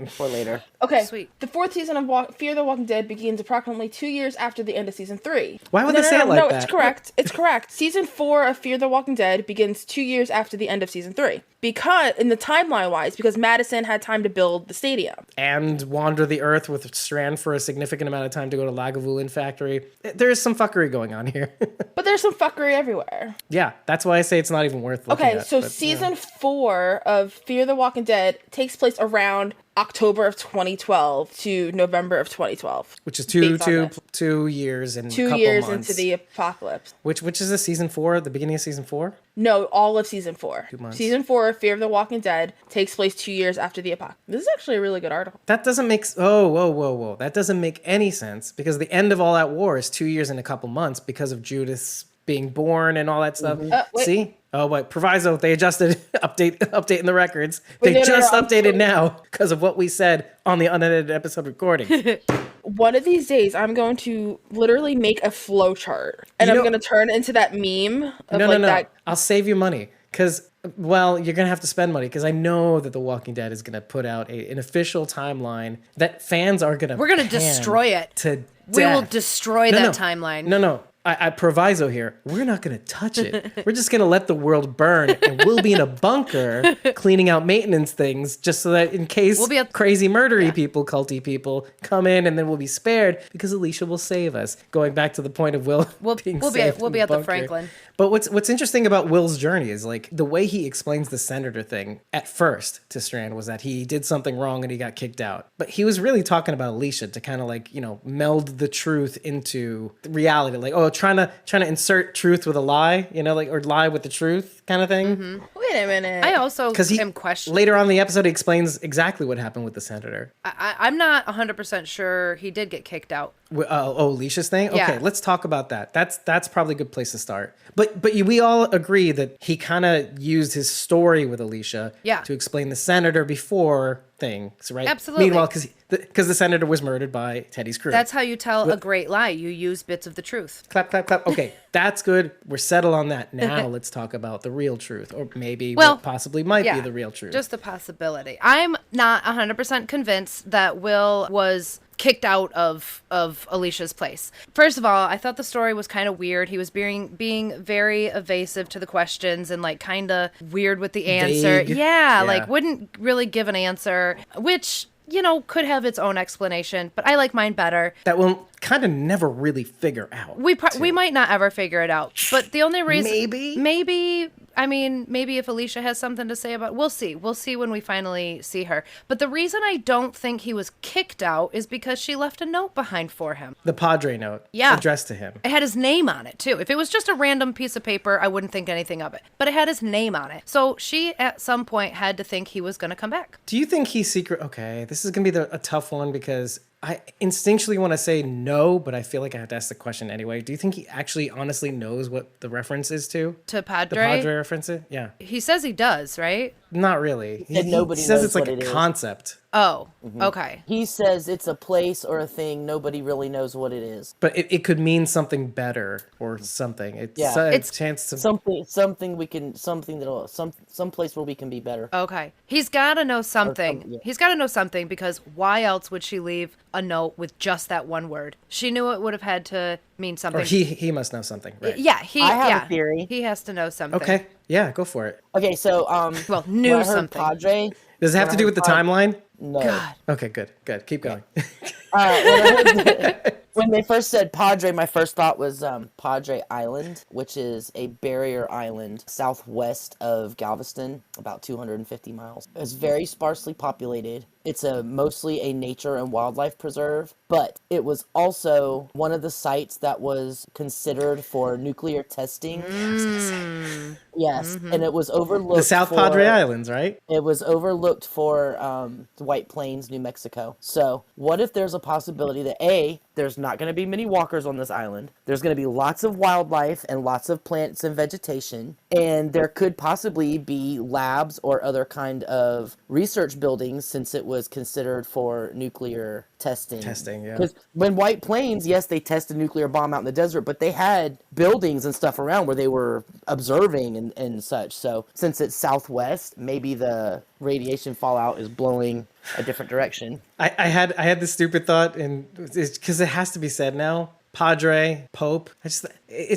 for later. Okay. Sweet. The 4th season of Fear the Walking Dead begins approximately 2 years after the end of season 3. Why would they say it like no, that? it's correct. It's correct. Season 4 of Fear the Walking Dead begins 2 years after the end of season 3. Because, in the timeline wise, because Madison had time to build the stadium. And wander the earth with Strand for a significant amount of time to go to Lagavulin factory. There is some fuckery going on here. But there's some fuckery everywhere. Yeah, that's why I say it's not even worth looking Okay, at. so but, season 4 of Fear the Walking Dead takes place around October of 2020. 2012 to November of 2012. Which is Based on this. 2 years and a 2 couple years months. into the apocalypse. Which is the season 4, the beginning of season 4? No, all of season 4. 2 months. Season 4, Fear of the Walking Dead, takes place 2 years after the apocalypse. This is actually a really good article. That doesn't make whoa. That doesn't make any sense because the end of all that war is 2 years and a couple months because of Judas being born and all that stuff. Wait. See? Oh, wait, proviso, they adjusted updating the records. Wait, They no, just I'm updated sorry. now because of what we said on the unedited episode recording. One of these days, I'm going to literally make a flow chart, and You I'm know- going to turn into that meme of No. that. I'll save you money because, well, you're going to have to spend money because I know that The Walking Dead is going to put out an official timeline that fans are going to We're gonna destroy it. to We will death. destroy No, that no. timeline. No. I proviso here. We're not going to touch it. We're just going to let the world burn, and we'll be in a bunker cleaning out maintenance things just so that in case We'll be at- crazy murdery people, culty people come in, and then we'll be spared because Alicia will save us. Going back to the point of Will We'll being be saved in at the bunker. Franklin. But what's interesting about Will's journey is like the way he explains the senator thing at first to Strand was that he did something wrong and he got kicked out. But he was really talking about Alicia to kind of like, meld the truth into reality. Like, trying to insert truth with a lie, like, or lie with the truth kind of thing. Mm-hmm. Wait a minute. I also Because am questioning. later on in the episode, he explains exactly what happened with the senator. I'm not 100% sure he did get kicked out. Alicia's thing. Yeah. Okay, let's talk about that. That's probably a good place to start. But we all agree that he kind of used his story with Alicia Yeah. to explain the senator before things, right? Absolutely. Meanwhile, because the senator was murdered by Teddy's crew. That's how you tell a great lie. You use bits of the truth. clap, clap, clap. Okay, that's good. We're settled on that. Now let's talk about the real truth, or maybe Well, what possibly might be the real truth. Just a possibility. I'm not 100% convinced that Will was kicked out of Alicia's place. First of all, I thought the story was kind of weird. He was being very evasive to the questions and like kind of weird with the answer. Vague. Yeah, Yeah. like wouldn't really give an answer, which could have its own explanation, but I like mine better. that we'll kind of never really figure out. We might not ever figure it out, but the only reason Maybe? maybe if Alicia has something to say about it, we'll see when we finally see her. But the reason I don't think he was kicked out is because she left a note behind for him. The Padre note Yeah. addressed to him. It had his name on it too. If it was just a random piece of paper, I wouldn't think anything of it. But it had his name on it. So she at some point had to think he was going to come back. Do you think he's secret? Okay, this is gonna be a tough one because I instinctually want to say no, but I feel like I have to ask the question anyway. Do you think he actually honestly knows what the reference is to? To The Padre, Padre reference? Yeah, he says he does, right? not really. said nobody says knows it's like what a it is. concept, Oh, okay. He says it's a place or a thing. Nobody really knows what it is. but it could mean something better or something. It's Yeah. a It's chance to. Something that'll some place where we can be better. Okay. He's got to know something. yeah. He's got to know something because why else would she leave a note with just that one word? She knew it would have had to mean something. Or he must know something, right? Yeah, I have a theory. He has to know something. Okay, yeah, go for it. Okay, so Well, when knew I heard something. Padre. Does it have to do with the timeline? No. God. Okay, good. Keep going. When they first said Padre, my first thought was Padre Island, which is a barrier island southwest of Galveston, about 250 miles. It's very sparsely populated. It's mostly a nature and wildlife preserve, but it was also one of the sites that was considered for nuclear testing. Yes, and it was overlooked. the South for- Padre Islands, right? It was overlooked for White Plains, New Mexico. So, what if there's a possibility that A, there's not going to be many walkers on this island. There's going to be lots of wildlife and lots of plants and vegetation, and there could possibly be labs or other kind of research buildings since it was considered for nuclear testing. Yeah. Because when White Plains, yes, they tested a nuclear bomb out in the desert, but they had buildings and stuff around where they were observing and such. So since it's southwest, maybe the radiation fallout is blowing a different direction. I had this stupid thought, and because it has to be said now. Padre, Pope. It's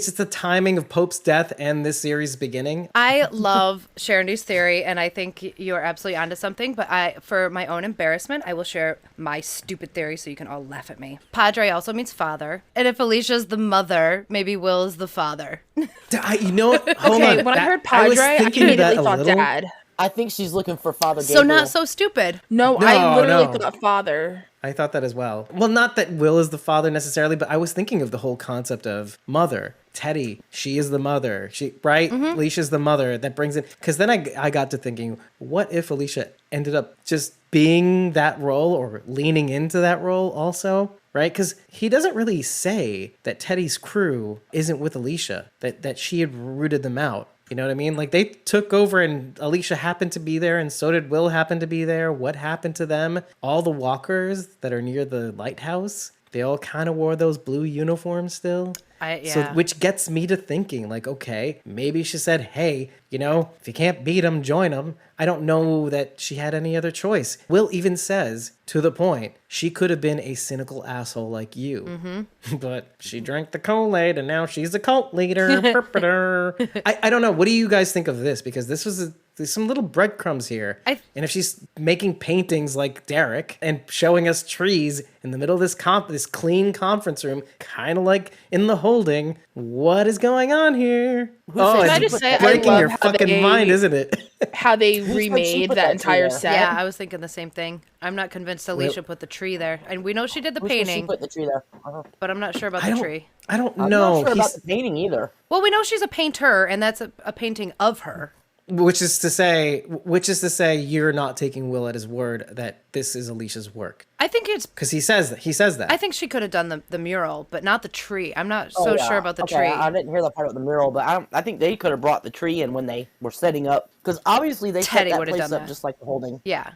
just the timing of Pope's death and this series beginning. I love Sharondy's theory, and I think you are absolutely onto something. But for my own embarrassment, I will share my stupid theory so you can all laugh at me. Padre also means father, and if Alicia's the mother, maybe Will is the father. You know what? Hold Okay, on. when I heard was Padre, I thinking that immediately a thought little. dad. I think she's looking for Father So Gabriel. not so stupid. No, I literally no. thought father. I thought that as well. Well, not that Will is the father necessarily, but I was thinking of the whole concept of mother. Teddy, she is the mother. She right? Alicia's the mother. That brings it because then I got to thinking, what if Alicia ended up just being that role or leaning into that role also? Right? Because he doesn't really say that Teddy's crew isn't with Alicia, that she had rooted them out. You know what I mean? Like they took over and Alicia happened to be there and so did Will happen to be there. What happened to them? All the walkers that are near the lighthouse, they all kind of wore those blue uniforms still. So, Yeah. which gets me to thinking, like, okay, maybe she said, hey, you know, if you can't beat them, join them. I don't know that she had any other choice. Will even says, to the point, she could have been a cynical asshole like you. But she drank the Kool-Aid and now she's a cult leader. I don't know. What do you guys think of this? Because there's some little breadcrumbs here. And if she's making paintings like Derek and showing us trees in the middle of this clean conference room, kind of like in The Holding, what is going on here? said Can I it's just say, I breaking love your how fucking mind, isn't it? How they she remade put that that entire tree set. Yeah, I was thinking the same thing. I'm not convinced Alicia put the tree there. And we know she did the Who said she painting, put the tree there? but I'm not sure about I the don't, tree. I don't I'm know. not sure about He's- the painting either. Well, we know she's a painter, and that's a painting of her. Which is to say, you're not taking Will at his word that this is Alicia's work, I think it's. because he says that. I think she could have done the mural, but not the tree. I'm not Oh, so yeah. sure about the Okay, tree. I didn't hear that part of the mural, but I think they could have brought the tree in when they were setting up, because obviously they Teddy set that would have place done up that. just like the Holding. Yeah.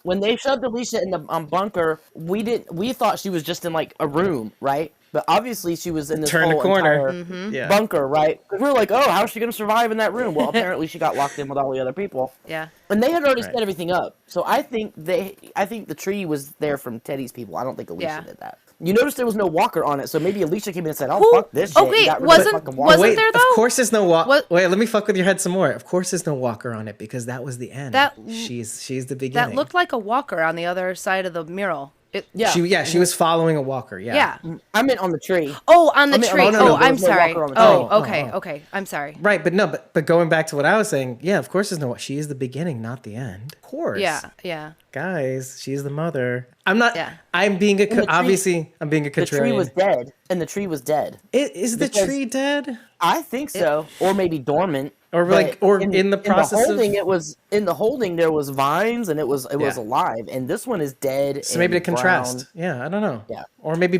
When they shoved Alicia in the bunker, we thought she was just in like a room, right? But obviously she was in this Turn the whole corner. entire Yeah. bunker, right? 'Cause we were like, oh, how's she gonna survive in that room? Well, apparently she got locked in with all the other people. Yeah. And they had already Right. set everything up. So I think the tree was there from Teddy's people. I don't think Alicia Yeah. did that. You notice there was no walker on it, so maybe Alicia came in and said, "Oh, Who- fuck this shit." oh, and wait, got rid of the wasn't- fucking walker. wasn't there, Of though? course there's no walker. What- Wait, let me fuck with your head some more. Of course there's no walker on it because that was the end. That- she's the beginning. That looked like a walker on the other side of the mural. Yeah. She was following a walker. Yeah. I meant on the tree. Oh, on the I mean, tree. oh, no, no, Oh, there I'm was no sorry. walker on the Oh, tree. okay, Oh. okay. I'm sorry. Right, but going back to what I was saying, yeah, of course there's no. She is the beginning, not the end. Of course. Yeah, yeah. Guys, she's the mother. I'm not. Yeah. I'm being a. the tree- Obviously, I'm being a The contrarian. tree was dead, and the tree was dead. Is the because- tree dead? I think so, or maybe dormant. Or but like- or in the process of- holding, it was in the Holding. There was vines, and it was Yeah. alive. And this one is dead. So maybe to and contrast. brown. Yeah, I don't know. Yeah. Or maybe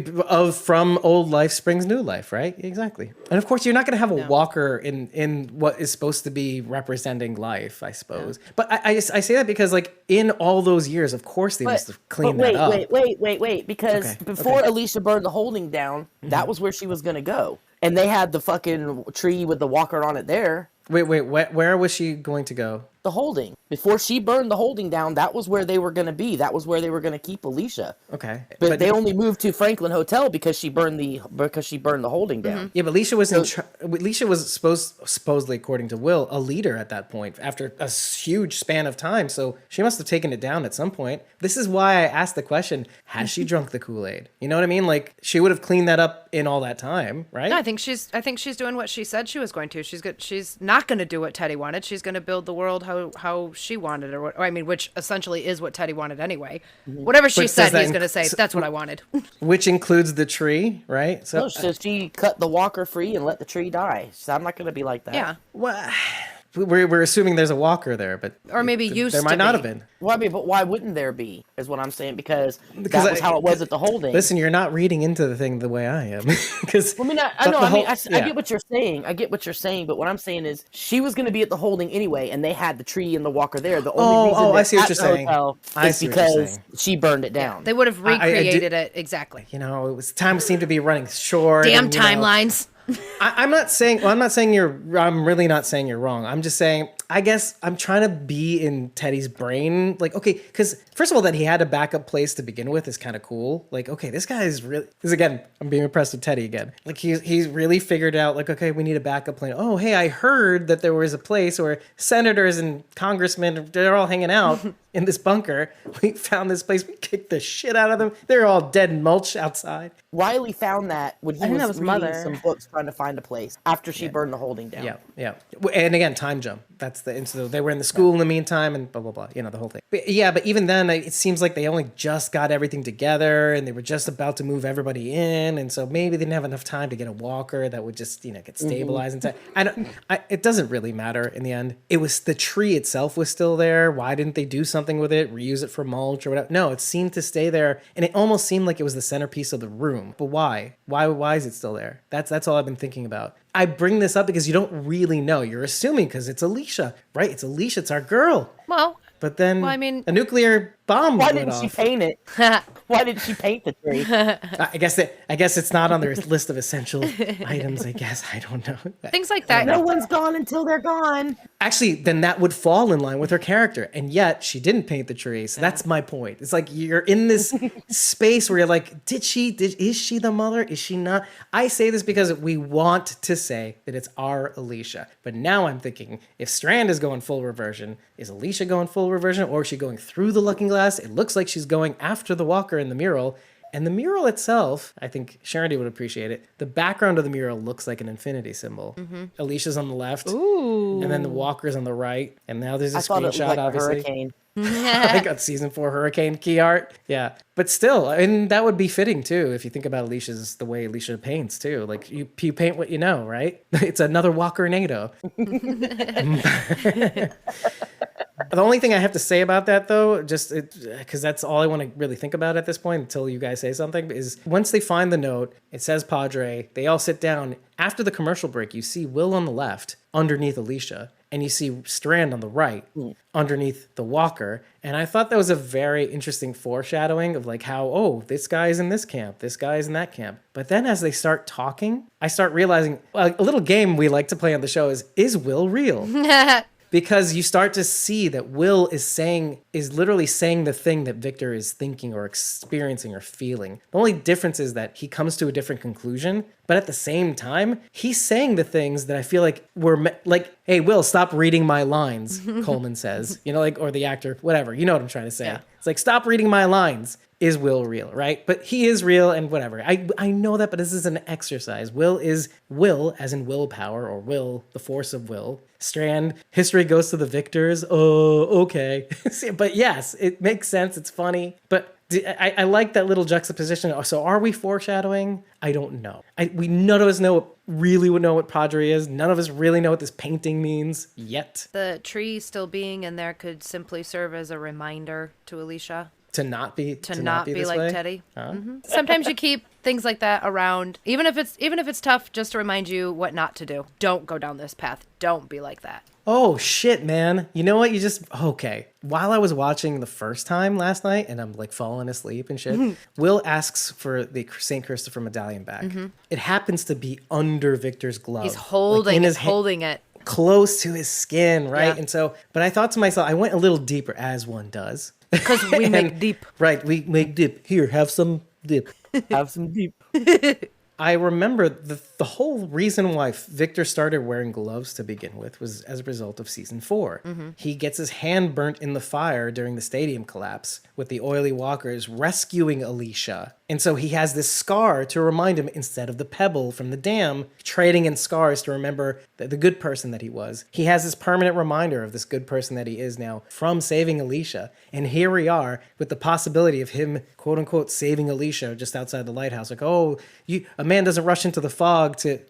from old life springs new life, right? Exactly. And of course, you're not going to have a walker in what is supposed to be representing life, I suppose. But I say that because, like, in all those years, of course, they must have cleaned wait, that up. wait, because Okay, before okay. Alicia burned the Holding down, that was where she was gonna go, and they had the fucking tree with the walker on it there. Wait, where was she going to go? The Holding. Before she burned the Holding down, that was where they were gonna be. That was where they were gonna keep Alicia. Okay. But they only moved to Franklin Hotel because she burned the Holding down. Yeah, but Alicia was Alicia was supposedly, according to Will, a leader at that point after a huge span of time. So she must have taken it down at some point. This is why I asked the question: has she drunk the Kool-Aid? You know what I mean? Like she would have cleaned that up in all that time, right? No, I think she's doing what she said she was going to. She's not going to do what Teddy wanted. She's going to build the world how she wanted, or I mean, which essentially is what Teddy wanted anyway. Whatever she But said, does that he's going to say that's what I wanted. Which includes the tree, right? So, No, so she cut the walker free and let the tree die. She said, I'm not gonna be like that. Yeah, well, we're assuming there's a walker there, but or maybe used there to might not be. have been. Well, I mean, but why wouldn't there be? Is what I'm saying, because Because that was how it was at the Holding. Listen, you're not reading into the thing the way I am, because I mean, I know. I mean, I get what you're saying. I get what you're saying. But what I'm saying is, she was going to be at the Holding anyway, and they had the tree and the walker there. The only reason I they're see what at you're the saying. hotel I is see what you're because saying. she burned it down. They would have I did- recreated it exactly. you know, it was time seemed to be running short. Damn and, you know, timelines. I'm not saying. Well, I'm not saying I'm really not saying you're wrong. I'm just saying. I guess I'm trying to be in Teddy's brain. Like, okay, because first of all, that he had a backup place to begin with is kind of cool. Like, okay, this guy is really. Because again, I'm being impressed with Teddy again. Like, he's really figured out. Like, okay, we need a backup plan. Oh, hey, I heard that there was a place where senators and congressmen they're all hanging out. in this bunker. We found this place. We kicked the shit out of them. They're all dead and mulch outside. Riley found that when he think that was was reading Mother. some books trying to find a place after she burned the holding down. Yeah, yeah. And again, time jump. That's and so they were in the school in the meantime and blah, blah, blah. You know, the whole thing. But yeah, but even then, it seems like they only just got everything together and they were just about to move everybody in. And so maybe they didn't have enough time to get a walker that would just, get stabilized. It doesn't really matter in the end. It was the tree itself was still there. Why didn't they do something with it? Reuse it for mulch or whatever? No, it seemed to stay there. And it almost seemed like it was the centerpiece of the room. But why? Why is it still there? That's all I've been thinking about. I bring this up because you don't really know. You're assuming because it's Alicia, right? It's Alicia. It's our girl. Well, But then I mean- a nuclear bomb Why went didn't off. she paint it? Why didn't she paint the tree? I guess it's not on their list of essential items. I guess I don't know. things like that. No one's gone until they're gone. Actually, then that would fall in line with her character, and yet she didn't paint the tree. So that's my point. It's like you're in this space where you're like, is she the mother? Is she not? I say this because we want to say that it's our Alicia, but now I'm thinking if Strand is going full reversion, is Alicia going full reversion, or is she going through the looking glass? It looks like she's going after the walker in the mural. And the mural itself, I think Charity would appreciate it. The background of the mural looks like an infinity symbol. Alicia's on the left, and then the walker's on the right. And now there's a I thought it screenshot, looked like obviously. a hurricane. I got season 4 hurricane key art. Yeah. But still, and that would be fitting too, if you think about the way Alicia paints too. Like you paint what you know, right? It's another Walker-nado. The only thing I have to say about that, though, just because that's all I want to really think about at this point until you guys say something, is once they find the note, it says Padre, they all sit down. After the commercial break, you see Will on the left underneath Alicia, and you see Strand on the right underneath the walker. And I thought that was a very interesting foreshadowing of like how, oh, this guy's in this camp, this guy's in that camp. But then as they start talking, I start realizing, a little game we like to play on the show is Will real? Because you start to see that Will is literally saying the thing that Victor is thinking or experiencing or feeling. The only difference is that he comes to a different conclusion, but at the same time, he's saying the things that I feel like like, hey, Will, stop reading my lines, Coleman says, or the actor, whatever, you know what I'm trying to say. Yeah. It's like, stop reading my lines. Is Will real, right? But he is real and whatever. I know that, but this is an exercise. Will is will, as in willpower, or will, the force of will. Strand, history goes to the victors. Oh, okay. But yes, it makes sense. It's funny. But I like that little juxtaposition. So are we foreshadowing? I don't know. None of us really would know what Padre is. None of us really know what this painting means yet. The tree still being in there could simply serve as a reminder to Alicia. To not be like way? Teddy. Sometimes you keep things like that around, even if it's tough, just to remind you what not to do. Don't go down this path. Don't be like that. Oh shit, man! You know what? Okay. While I was watching the first time last night, and I'm like falling asleep and shit, Will asks for the St. Christopher medallion back. It happens to be under Victor's glove. He's holding holding it. Close to his skin, right? Yeah. And so, but I thought to myself, I went a little deeper, as one does. Because we make deep. Right, we make dip. Here, have some dip. Have some deep. I remember the whole reason why Victor started wearing gloves to begin with was as a result of season 4. He gets his hand burnt in the fire during the stadium collapse with the oily walkers rescuing Alicia. And so he has this scar to remind him, instead of the pebble from the dam, trading in scars to remember the good person that he was. He has this permanent reminder of this good person that he is now from saving Alicia. And here we are with the possibility of him, quote unquote, saving Alicia just outside the lighthouse. Like, oh, a man doesn't rush into the fog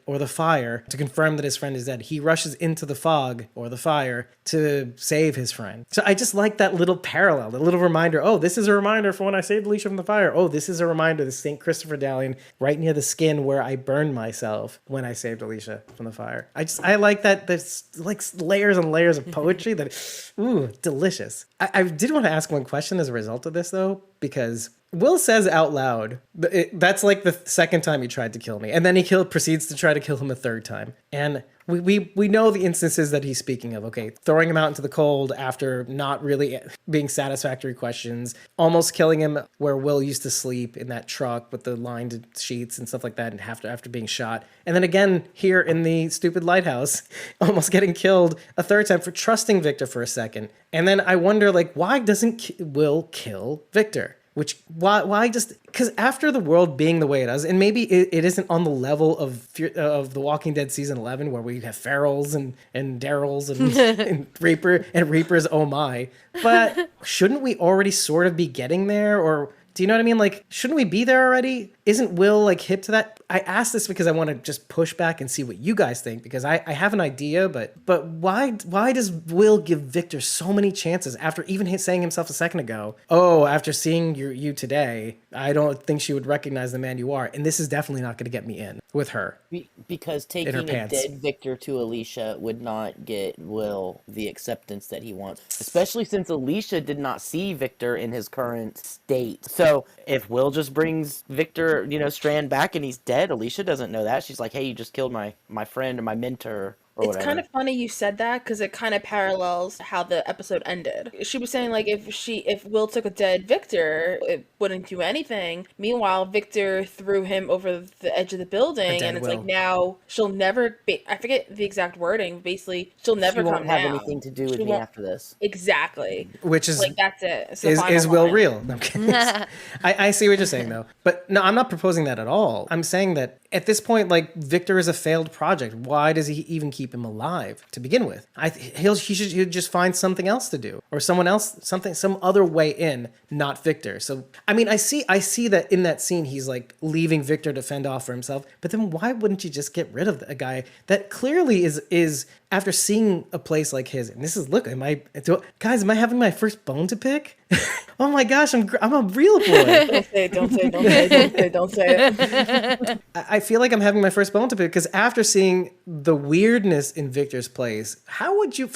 or the fire to confirm that his friend is dead. He rushes into the fog or the fire to save his friend. So I just like that little parallel, the little reminder. Oh, this is a reminder for when I saved Alicia from the fire. Oh, this is a reminder, the St. Christopher medallion right near the skin where I burned myself when I saved Alicia from the fire. I like that. There's like layers and layers of poetry that, ooh, delicious. I did want to ask one question as a result of this though, because Will says out loud, that's like the second time he tried to kill me. And then he proceeds to try to kill him a third time. And we know the instances that he's speaking of. Okay, throwing him out into the cold after not really being satisfactory questions, almost killing him where Will used to sleep in that truck with the lined sheets and stuff like that, and after being shot. And then again, here in the stupid lighthouse, almost getting killed a third time for trusting Victor for a second. And then I wonder, like, why doesn't Will kill Victor? Why just, because after the world being the way it is, and maybe it isn't on the level of The Walking Dead season 11 where we have Ferals and Daryls and Reapers, oh my, but shouldn't we already sort of be getting there? Or do you know what I mean? Like, shouldn't we be there already? Isn't Will like hip to that? I asked this because I want to just push back and see what you guys think, because I have an idea, but why does Will give Victor so many chances after even saying himself a second ago, oh, after seeing you today, I don't think she would recognize the man you are, and this is definitely not going to get me in with her. Because taking a dead Victor to Alicia would not get Will the acceptance that he wants, especially since Alicia did not see Victor in his current state. So if Will just brings Victor, Strand back and he's dead, Alicia doesn't know that. She's like, hey, you just killed my friend or my mentor. It's kind of funny you said that, because it kind of parallels how the episode ended. She was saying, like, if Will took a dead Victor, it wouldn't do anything. Meanwhile, Victor threw him over the edge of the building, and it's like, now she'll never I forget the exact wording. Basically, she'll never come down. She won't have anything to do with me after this. Exactly. Which is like, that's it. Is Will real? No, I'm kidding. I see what you're saying though, but no, I'm not proposing that at all. I'm saying that at this point, like, Victor is a failed project. Why does he even keep him alive to begin with? He'll just find something else to do, or someone else, some other way in, not Victor. So I mean, I see that in that scene he's like leaving Victor to fend off for himself. But then why wouldn't you just get rid of a guy that clearly is after seeing a place like his? And this is, look, am I having my first bone to pick? Oh my gosh, I'm a real boy. Don't say it. I feel like I'm having my first bone to pick, because after seeing the weirdness in Victor's place, how would you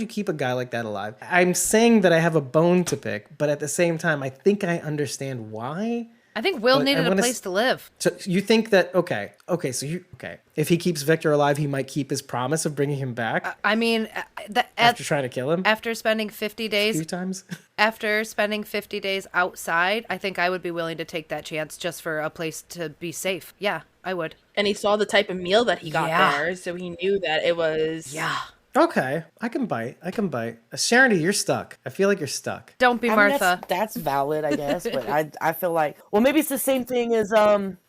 keep a guy like that alive? I'm saying that I have a bone to pick, but at the same time, I think I understand why. I think Will needed a place to live. So you think that, okay. If he keeps Victor alive, he might keep his promise of bringing him back? I mean, after trying to kill him? After spending 50 days... A few times? After spending 50 days outside, I think I would be willing to take that chance just for a place to be safe. Yeah, I would. And he saw the type of meal that he got there, so he knew that it was... Yeah. Okay, I can bite. Sharon, you're stuck. I feel like you're stuck. Don't be Martha. That's valid, I guess. But I feel like, well, maybe it's the same thing as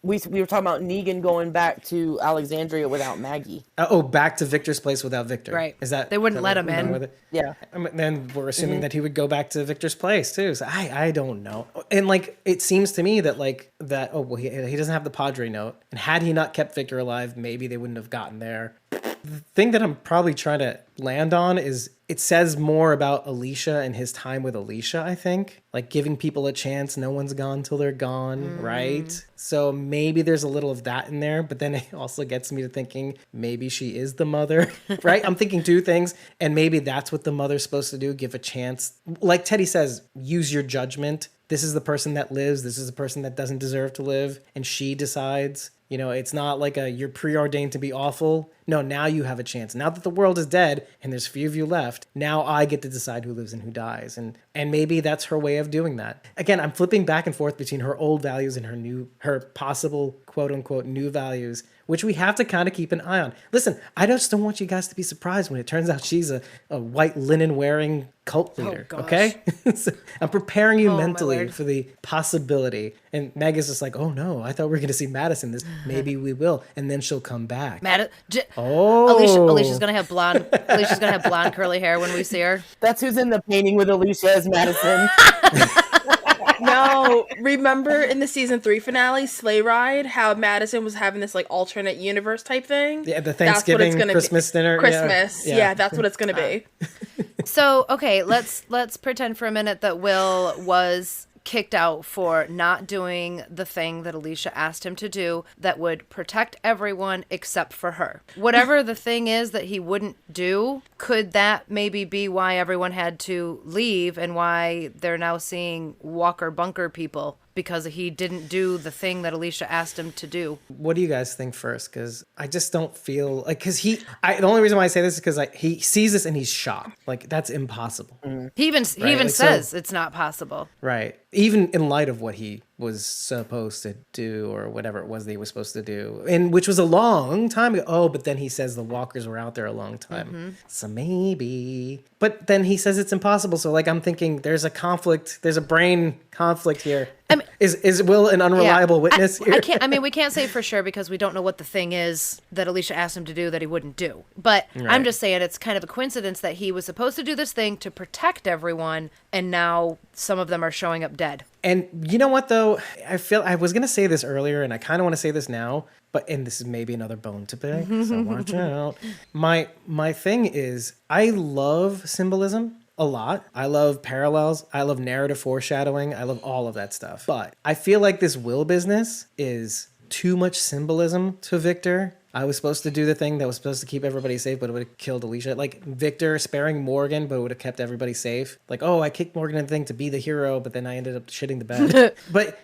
we were talking about Negan going back to Alexandria without Maggie. Back to Victor's place without Victor. Right. Is that they wouldn't let him in? Yeah. Then we're assuming that he would go back to Victor's place too. So I don't know. And like, it seems to me that he doesn't have the Padre note, and had he not kept Victor alive, maybe they wouldn't have gotten there. The thing that I'm probably trying to land on is it says more about Alicia and his time with Alicia, I think. Like, giving people a chance. No one's gone till they're gone, right? So maybe there's a little of that in there, but then it also gets me to thinking maybe she is the mother, right? I'm thinking two things, and maybe that's what the mother's supposed to do, give a chance. Like Teddy says, use your judgment. This is the person that lives. This is the person that doesn't deserve to live, and she decides. It's not like you're preordained to be awful. No, now you have a chance. Now that the world is dead and there's few of you left, now I get to decide who lives and who dies. And maybe that's her way of doing that. Again, I'm flipping back and forth between her old values and her possible quote unquote new values, which we have to kind of keep an eye on. Listen, I just don't want you guys to be surprised when it turns out she's a white linen wearing cult leader. Okay? So I'm preparing you mentally for the possibility. And Meg is just like, oh no, I thought we were going to see Madison. Maybe we will. And then she'll come back. Alicia's gonna have blonde curly hair when we see her. That's who's in the painting with Alicia as Madison. No, remember in the season 3 finale, Sleigh Ride, how Madison was having this like alternate universe type thing? Yeah, the Thanksgiving Christmas dinner. Christmas. Yeah, that's what it's gonna be. So, okay, let's pretend for a minute that Will was kicked out for not doing the thing that Alicia asked him to do that would protect everyone except for her. Whatever the thing is that he wouldn't do, could that maybe be why everyone had to leave and why they're now seeing Walker Bunker people? Because he didn't do the thing that Alicia asked him to do. What do you guys think first? Because I just don't feel like, because the only reason why I say this is because he sees this and he's shocked. Like, that's impossible. He even Like, says it's not possible. Right. Even in light of what he was supposed to do or whatever it was that he was supposed to do, and which was a long time ago. Oh, but then he says the walkers were out there a long time. So maybe. But then he says it's impossible. So like, I'm thinking there's a conflict. There's a brain conflict here. I mean, is Will an unreliable witness here? We can't say for sure because we don't know what the thing is that Alicia asked him to do that he wouldn't do. But Right. I'm just saying it's kind of a coincidence that he was supposed to do this thing to protect everyone, and now some of them are showing up dead. And you know what, though? I feel I was going to say this earlier, and I kind of want to say this now, and this is maybe another bone to pick, so watch out. My thing is, I love symbolism a lot. I love parallels. I love narrative foreshadowing. I love all of that stuff. But I feel like this Will business is too much symbolism to Victor. I was supposed to do the thing that was supposed to keep everybody safe, but it would have killed Alicia. Like Victor sparing Morgan, but it would have kept everybody safe. Like, oh, I kicked Morgan in the thing to be the hero, but then I ended up shitting the bed. But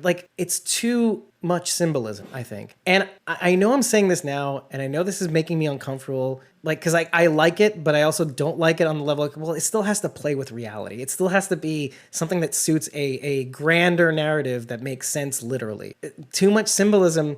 like, it's too much symbolism, I think. And I know I'm saying this now, and I know this is making me uncomfortable, like, because I like it, but I also don't like it on the level of, well, it still has to play with reality. It still has to be something that suits a grander narrative that makes sense literally. Too much symbolism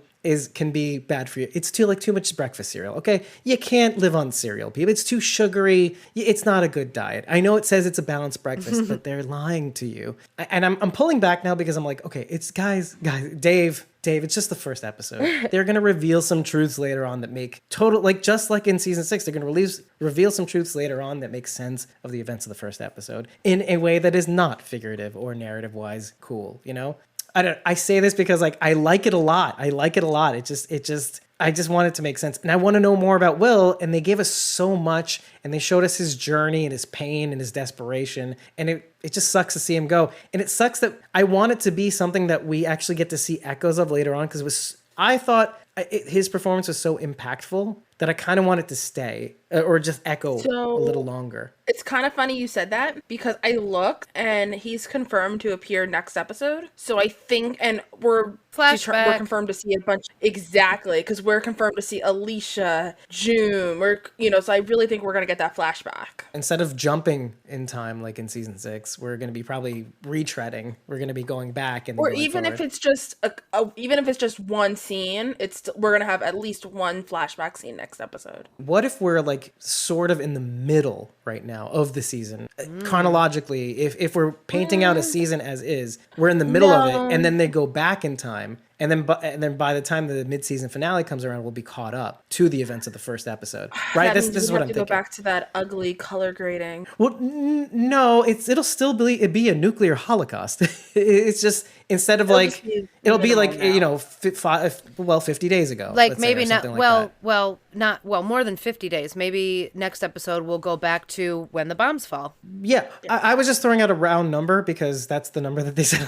can be bad for you. It's too much breakfast cereal. Okay, you can't live on cereal, people. It's too sugary. It's not a good diet. I know it says it's a balanced breakfast, but they're lying to you. And I'm pulling back now because I'm like, okay, it's guys, Dave, it's just the first episode. They're gonna reveal some truths later on that make total, like just like in season 6, they're gonna reveal some truths later on that make sense of the events of the first episode in a way that is not figurative or narrative wise cool. You know. I say this because like I like it a lot. I just want it to make sense. And I want to know more about Will. And they gave us so much, and they showed us his journey and his pain and his desperation. And it just sucks to see him go. And it sucks that I want it to be something that we actually get to see echoes of later on, because I thought his performance was so impactful that I kind of want it to stay or just echo a little longer. It's kind of funny you said that, because I looked and he's confirmed to appear next episode. So I think, and we're Flashback. confirmed to see a bunch, exactly, because we're confirmed to see Alicia, June, so I really think we're going to get that flashback. Instead of jumping in time like in season 6, we're going to be probably retreading. We're going to be going back, and Or even if it's just even if it's just one scene, we're going to have at least one flashback scene next episode. What if we're like sort of in the middle right now of the season chronologically? If we're painting out a season as is, we're in the middle of it, and then they go back in time. And then by the time the mid-season finale comes around, we'll be caught up to the events of the first episode. Right? This is what I'm thinking. Go back to that ugly color grading. Well, no, it'll still be a nuclear holocaust. It's just, instead of like, it'll be like, 50 days ago. Like maybe not. More than 50 days. Maybe next episode we'll go back to when the bombs fall. Yeah. I was just throwing out a round number because that's the number that they said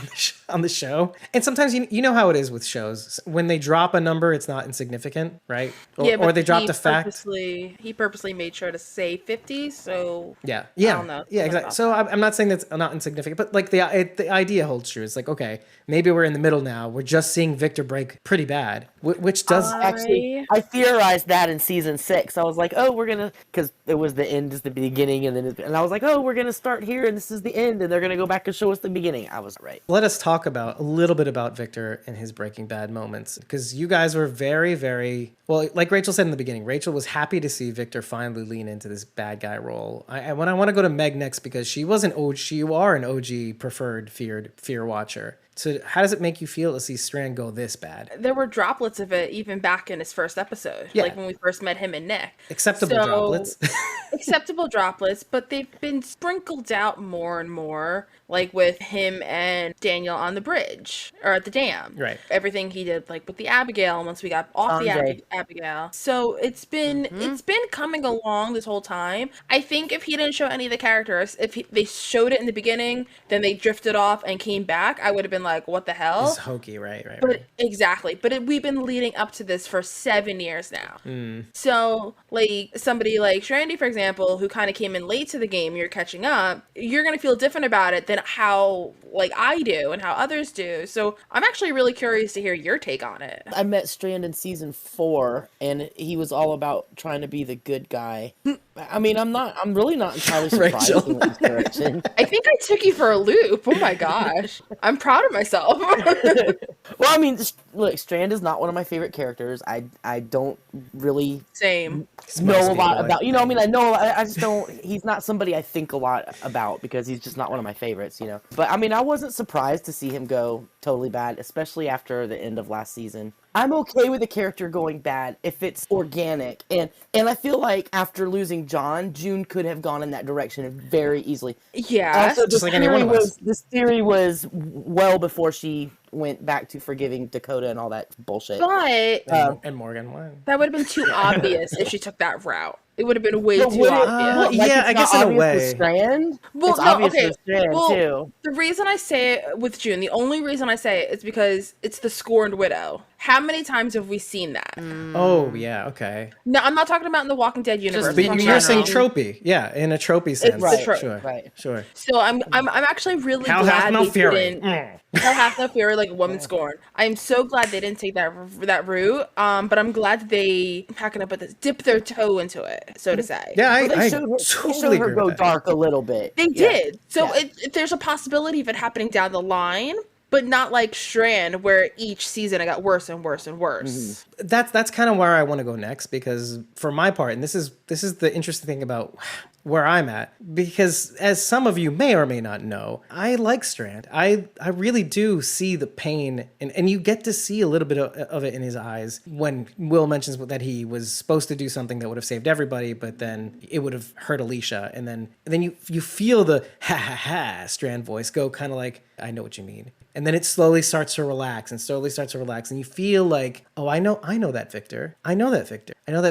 on the show. And sometimes you know how it is with shows. When they drop a number, it's not insignificant, right? Or they dropped a fact. He purposely made sure to say 50, so yeah, I don't know. yeah, exactly. So I'm not saying that's not insignificant, but like the idea holds true. It's like, okay, maybe we're in the middle now. We're just seeing Victor break pretty bad, which does actually. I theorized that in season 6. I was like, oh, we're gonna, because it was the end is the beginning, and I was like, oh, we're gonna start here, and this is the end, and they're gonna go back and show us the beginning. I was right. Let us talk a little bit about Victor and his Breaking Bad moments, because you guys were very, very well. Like Rachel said in the beginning, Rachel was happy to see Victor finally lean into this bad guy role. I want to go to Meg next, because she was an OG. You are an OG preferred fear watcher. So how does it make you feel to see Strand go this bad? There were droplets of it even back in his first episode, like when we first met him and Nick. Acceptable droplets. acceptable droplets, but they've been sprinkled out more and more, like with him and Daniel on the bridge or at the dam. Right. Everything he did, like with the Abigail, once we got off the Sanjay. Abigail. So it's been coming along this whole time. I think if he didn't show any of the characters, they showed it in the beginning, then they drifted off and came back, I would have been like, what the hell? It's hokey, right? But exactly. But we've been leading up to this for 7 years now. So, like, somebody like Shrandy, for example, who kind of came in late to the game, you're catching up, you're going to feel different about it than how, like, I do and how others do. So I'm actually really curious to hear your take on it. I met Strand in season 4, and he was all about trying to be the good guy. I mean, I'm really not entirely surprised Rachel. in that direction. I think I took you for a loop. Oh my gosh. I'm proud of myself. Well, I mean, look, Strand is not one of my favorite characters. I don't really Same. know a lot about, you know, I mean, I just don't, he's not somebody I think a lot about because he's just not one of my favorites, you know. But I mean, I wasn't surprised to see him go totally bad, especially after the end of last season. I'm okay with a character going bad if it's organic, and I feel like after losing John, June could have gone in that direction very easily. Yeah. Also, Just like any one of us. this theory was well before she went back to forgiving Dakota and all that bullshit. But And Morgan won. that would have been too obvious if she took that route. It would have been way But too would it- obvious. Yeah, it's I guess not in a obvious way. with Strand. Well, It's no, obvious okay. with Strand Well, too. the reason I say it with June, the only reason I say it is because it's the scorned widow. How many times have we seen that? Oh, yeah, okay. No, I'm not talking about in the Walking Dead universe. But I'm talking you're about- saying tropey. Yeah, in a tropey sense. Right. Sure. Right. Sure. So I'm actually really Hell hath glad no they fury. didn't. Hell hath no fury, like a woman scorned. I'm so glad they didn't take that route. But I'm glad that they, how can I put this, dip their toe into it, so to say. Yeah, Well, I they showed totally her agree go with that. dark a little bit. They Yeah. did. So Yeah. there's a possibility of it happening down the line, but not like Strand, where each season it got worse and worse and worse. That's kind of where I want to go next, because for my part, and this is the interesting thing about where I'm at, because as some of you may or may not know, I like Strand. I really do see the pain, and you get to see a little bit of it in his eyes when Will mentions that he was supposed to do something that would have saved everybody, but then it would have hurt Alicia, and then you feel the ha ha ha Strand voice go kind of like, I know what you mean. And then it slowly starts to relax, and you feel like, oh, I know that Victor. I know that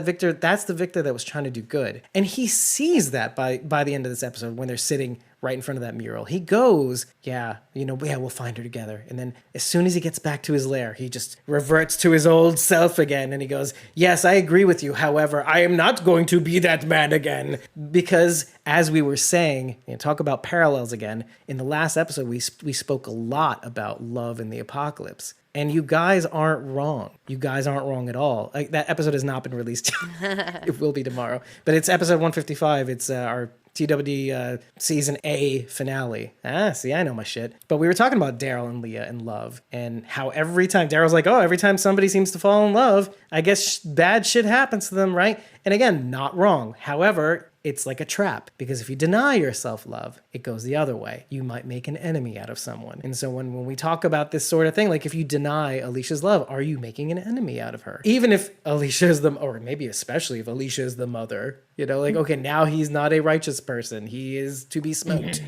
Victor, that's the Victor that was trying to do good. And he sees that by the end of this episode when they're sitting right in front of that mural. He goes, we'll find her together. And then as soon as he gets back to his lair, he just reverts to his old self again. And he goes, yes, I agree with you. However, I am not going to be that man again. Because as we were saying, talk about parallels again, in the last episode, we spoke a lot about love in the apocalypse. And you guys aren't wrong. You guys aren't wrong at all. That episode has not been released yet. It will be tomorrow. But it's episode 155. It's our TWD season A finale. See, I know my shit. But we were talking about Daryl and Leah and love, and how every time Daryl's like, oh, every time somebody seems to fall in love, I guess bad shit happens to them, right? And again, not wrong. However, it's like a trap, because if you deny yourself love, it goes the other way. You might make an enemy out of someone. And so when we talk about this sort of thing, like if you deny Alicia's love, are you making an enemy out of her? Even if Alicia is or maybe especially if Alicia is the mother, okay, now he's not a righteous person. He is to be smoked,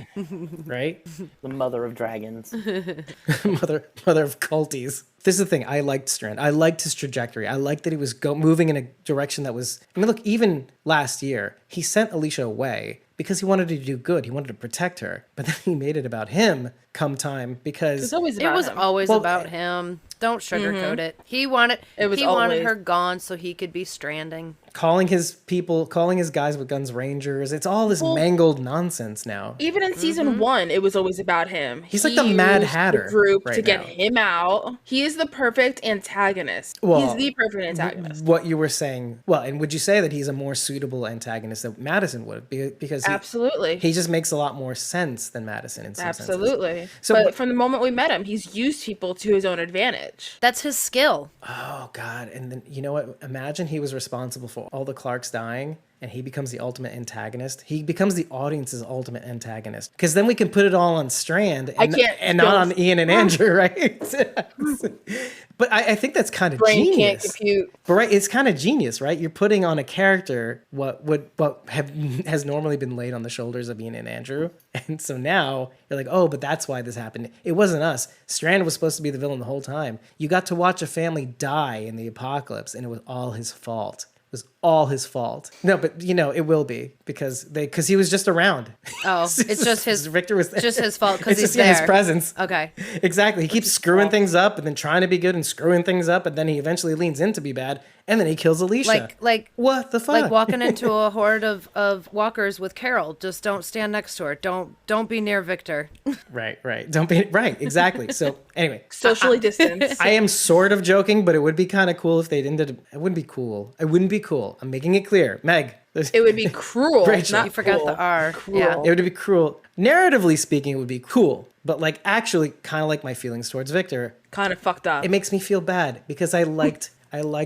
right? The mother of dragons. mother of culties. This is the thing. I liked Strand. I liked his trajectory. I liked that he was moving in a direction that was... I mean, look, even last year, he sent Alicia away because he wanted to do good. He wanted to protect her. But then he made it about him come time because... It's always It about was him. always about him. Don't sugarcoat it. He wanted always. her gone so he could be stranding. calling his guys with guns Rangers. It's all this mangled nonsense now. Even in season 1, it was always about him. He's like the Mad used Hatter the group right to get now. him out. He is the perfect antagonist. Well, He's the perfect antagonist. What you were saying, and would you say that he's a more suitable antagonist than Madison would? Because Absolutely. he just makes a lot more sense than Madison in some senses. Absolutely. So- but from the moment we met him, he's used people to his own advantage. That's his skill. Oh God! And then you know what? Imagine he was responsible for for all the Clarks dying and he becomes the ultimate antagonist, he becomes the audience's ultimate antagonist. Because then we can put it all on Strand and not on Ian and Andrew, right? But I think that's kind of Brain genius. can't compute. But right, it's kind of genius, right? You're putting on a character what has normally been laid on the shoulders of Ian and Andrew, and so now you're like, oh, but that's why this happened. It wasn't us. Strand was supposed to be the villain the whole time. You got to watch a family die in the apocalypse, and it was all his fault. It was all his fault. No, but it will be because he was just around. Oh, it's just his Victor was just his fault because it's he's just there. his presence. Okay. Exactly. He keeps screwing things up and then trying to be good and screwing things up, and then he eventually leans in to be bad, and then he kills Alicia. Like what the fuck? Like walking into a horde of walkers with Carol. Just don't stand next to her. Don't be near Victor. Right. Don't be right. Exactly. So anyway, Socially distanced. I am sort of joking, but it would be kind of cool if they didn't. It wouldn't be cool. It wouldn't be cool. I'm making it clear, Meg. It would be cruel. Rachel. Not You forgot cool. the R. Cruel. Yeah. It would be cruel. Narratively speaking, it would be cool, but like actually, kind of like my feelings towards Victor, Kind of fucked up. it makes me feel bad because I liked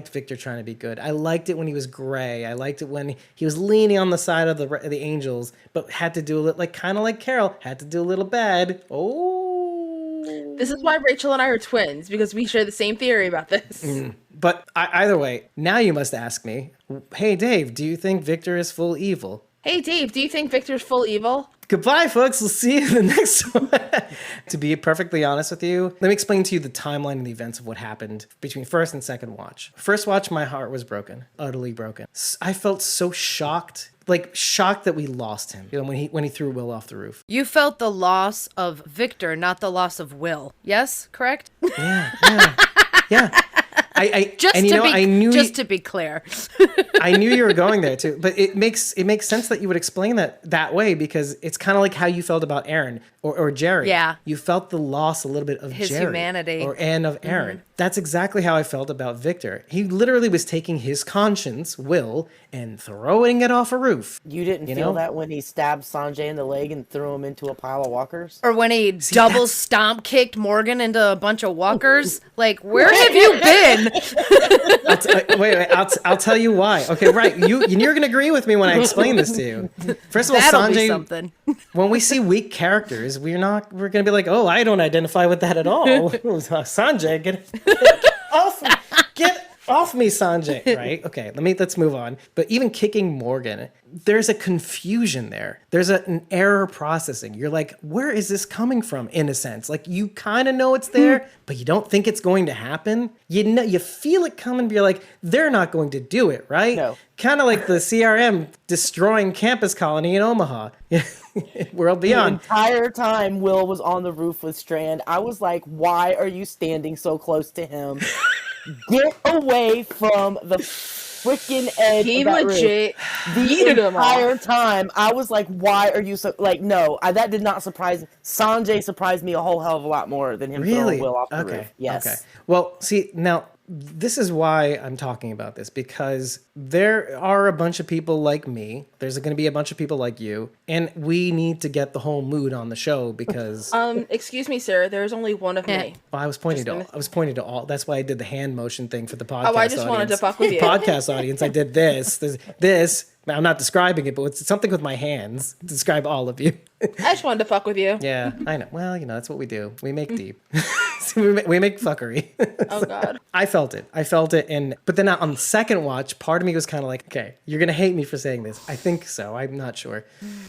Victor trying to be good. I liked it when he was gray. I liked it when he was leaning on the side of the angels, but had to do a little, kind of like Carol, had to do a little bad. Oh. This is why Rachel and I are twins, because we share the same theory about this. But either way, now you must ask me, hey Dave, do you think Victor is full evil? Hey, Dave, do you think Victor's full evil? Goodbye, folks. We'll see you in the next one. To be perfectly honest with you, let me explain to you the timeline and the events of what happened between first and second watch. First watch, my heart was broken, utterly broken. I felt so shocked, shocked that we lost him. When he threw Will off the roof. You felt the loss of Victor, not the loss of Will. Yes, correct? Yeah. To be clear. I knew you were going there too, but it makes sense that you would explain that way because it's kind of like how you felt about Aaron or Jerry. Yeah. You felt the loss a little bit of His Jerry humanity. and of Aaron. That's exactly how I felt about Victor. He literally was taking his conscience, Will, and throwing it off a roof. You didn't feel that when he stabbed Sanjay in the leg and threw him into a pile of walkers? Or when he double stomp kicked Morgan into a bunch of walkers. Like, where have you been? Wait, I'll tell you why. Okay, right. You're gonna agree with me when I explain this to you. First of all, That'll be Sanjay, something. when we see weak characters, we're gonna be like, oh, I don't identify with that at all. Sanjay, get off me, Sanjay. Right? Okay, let's move on. But even kicking Morgan, there's a confusion there. There's an error processing. You're like, where is this coming from? In a sense, like you kind of know it's there, but you don't think it's going to happen. You feel it coming, but you're like, they're not going to do it, right? No. Kind of like the CRM destroying campus colony in Omaha. World The Beyond. entire time Will was on the roof with Strand, I was like, why are you standing so close to him? Get away from the freaking edge He of that legit roof. The yeeted him entire off. time, I was like, why are you so... Like, no, that did not surprise me. Sanjay surprised me a whole hell of a lot more than him throwing Will off the roof. Yes. Okay. Well, see, now, this is why I'm talking about this, because there are a bunch of people like me. There's going to be a bunch of people like you, and we need to get the whole mood on the show because... Excuse me, sir. There's only one of me. Well, I was pointing to all. That's why I did the hand motion thing for the podcast. Oh, I just wanted to fuck with you. Podcast audience. I did this. I'm not describing it, but it's something with my hands to describe all of you. I just wanted to fuck with you. Yeah, I know. Well, that's what we do. We make deep. we make fuckery. Oh God. I felt it, but then on the second watch, part of me was kind of like, okay, you're gonna hate me for saying this. I think so. I'm not sure,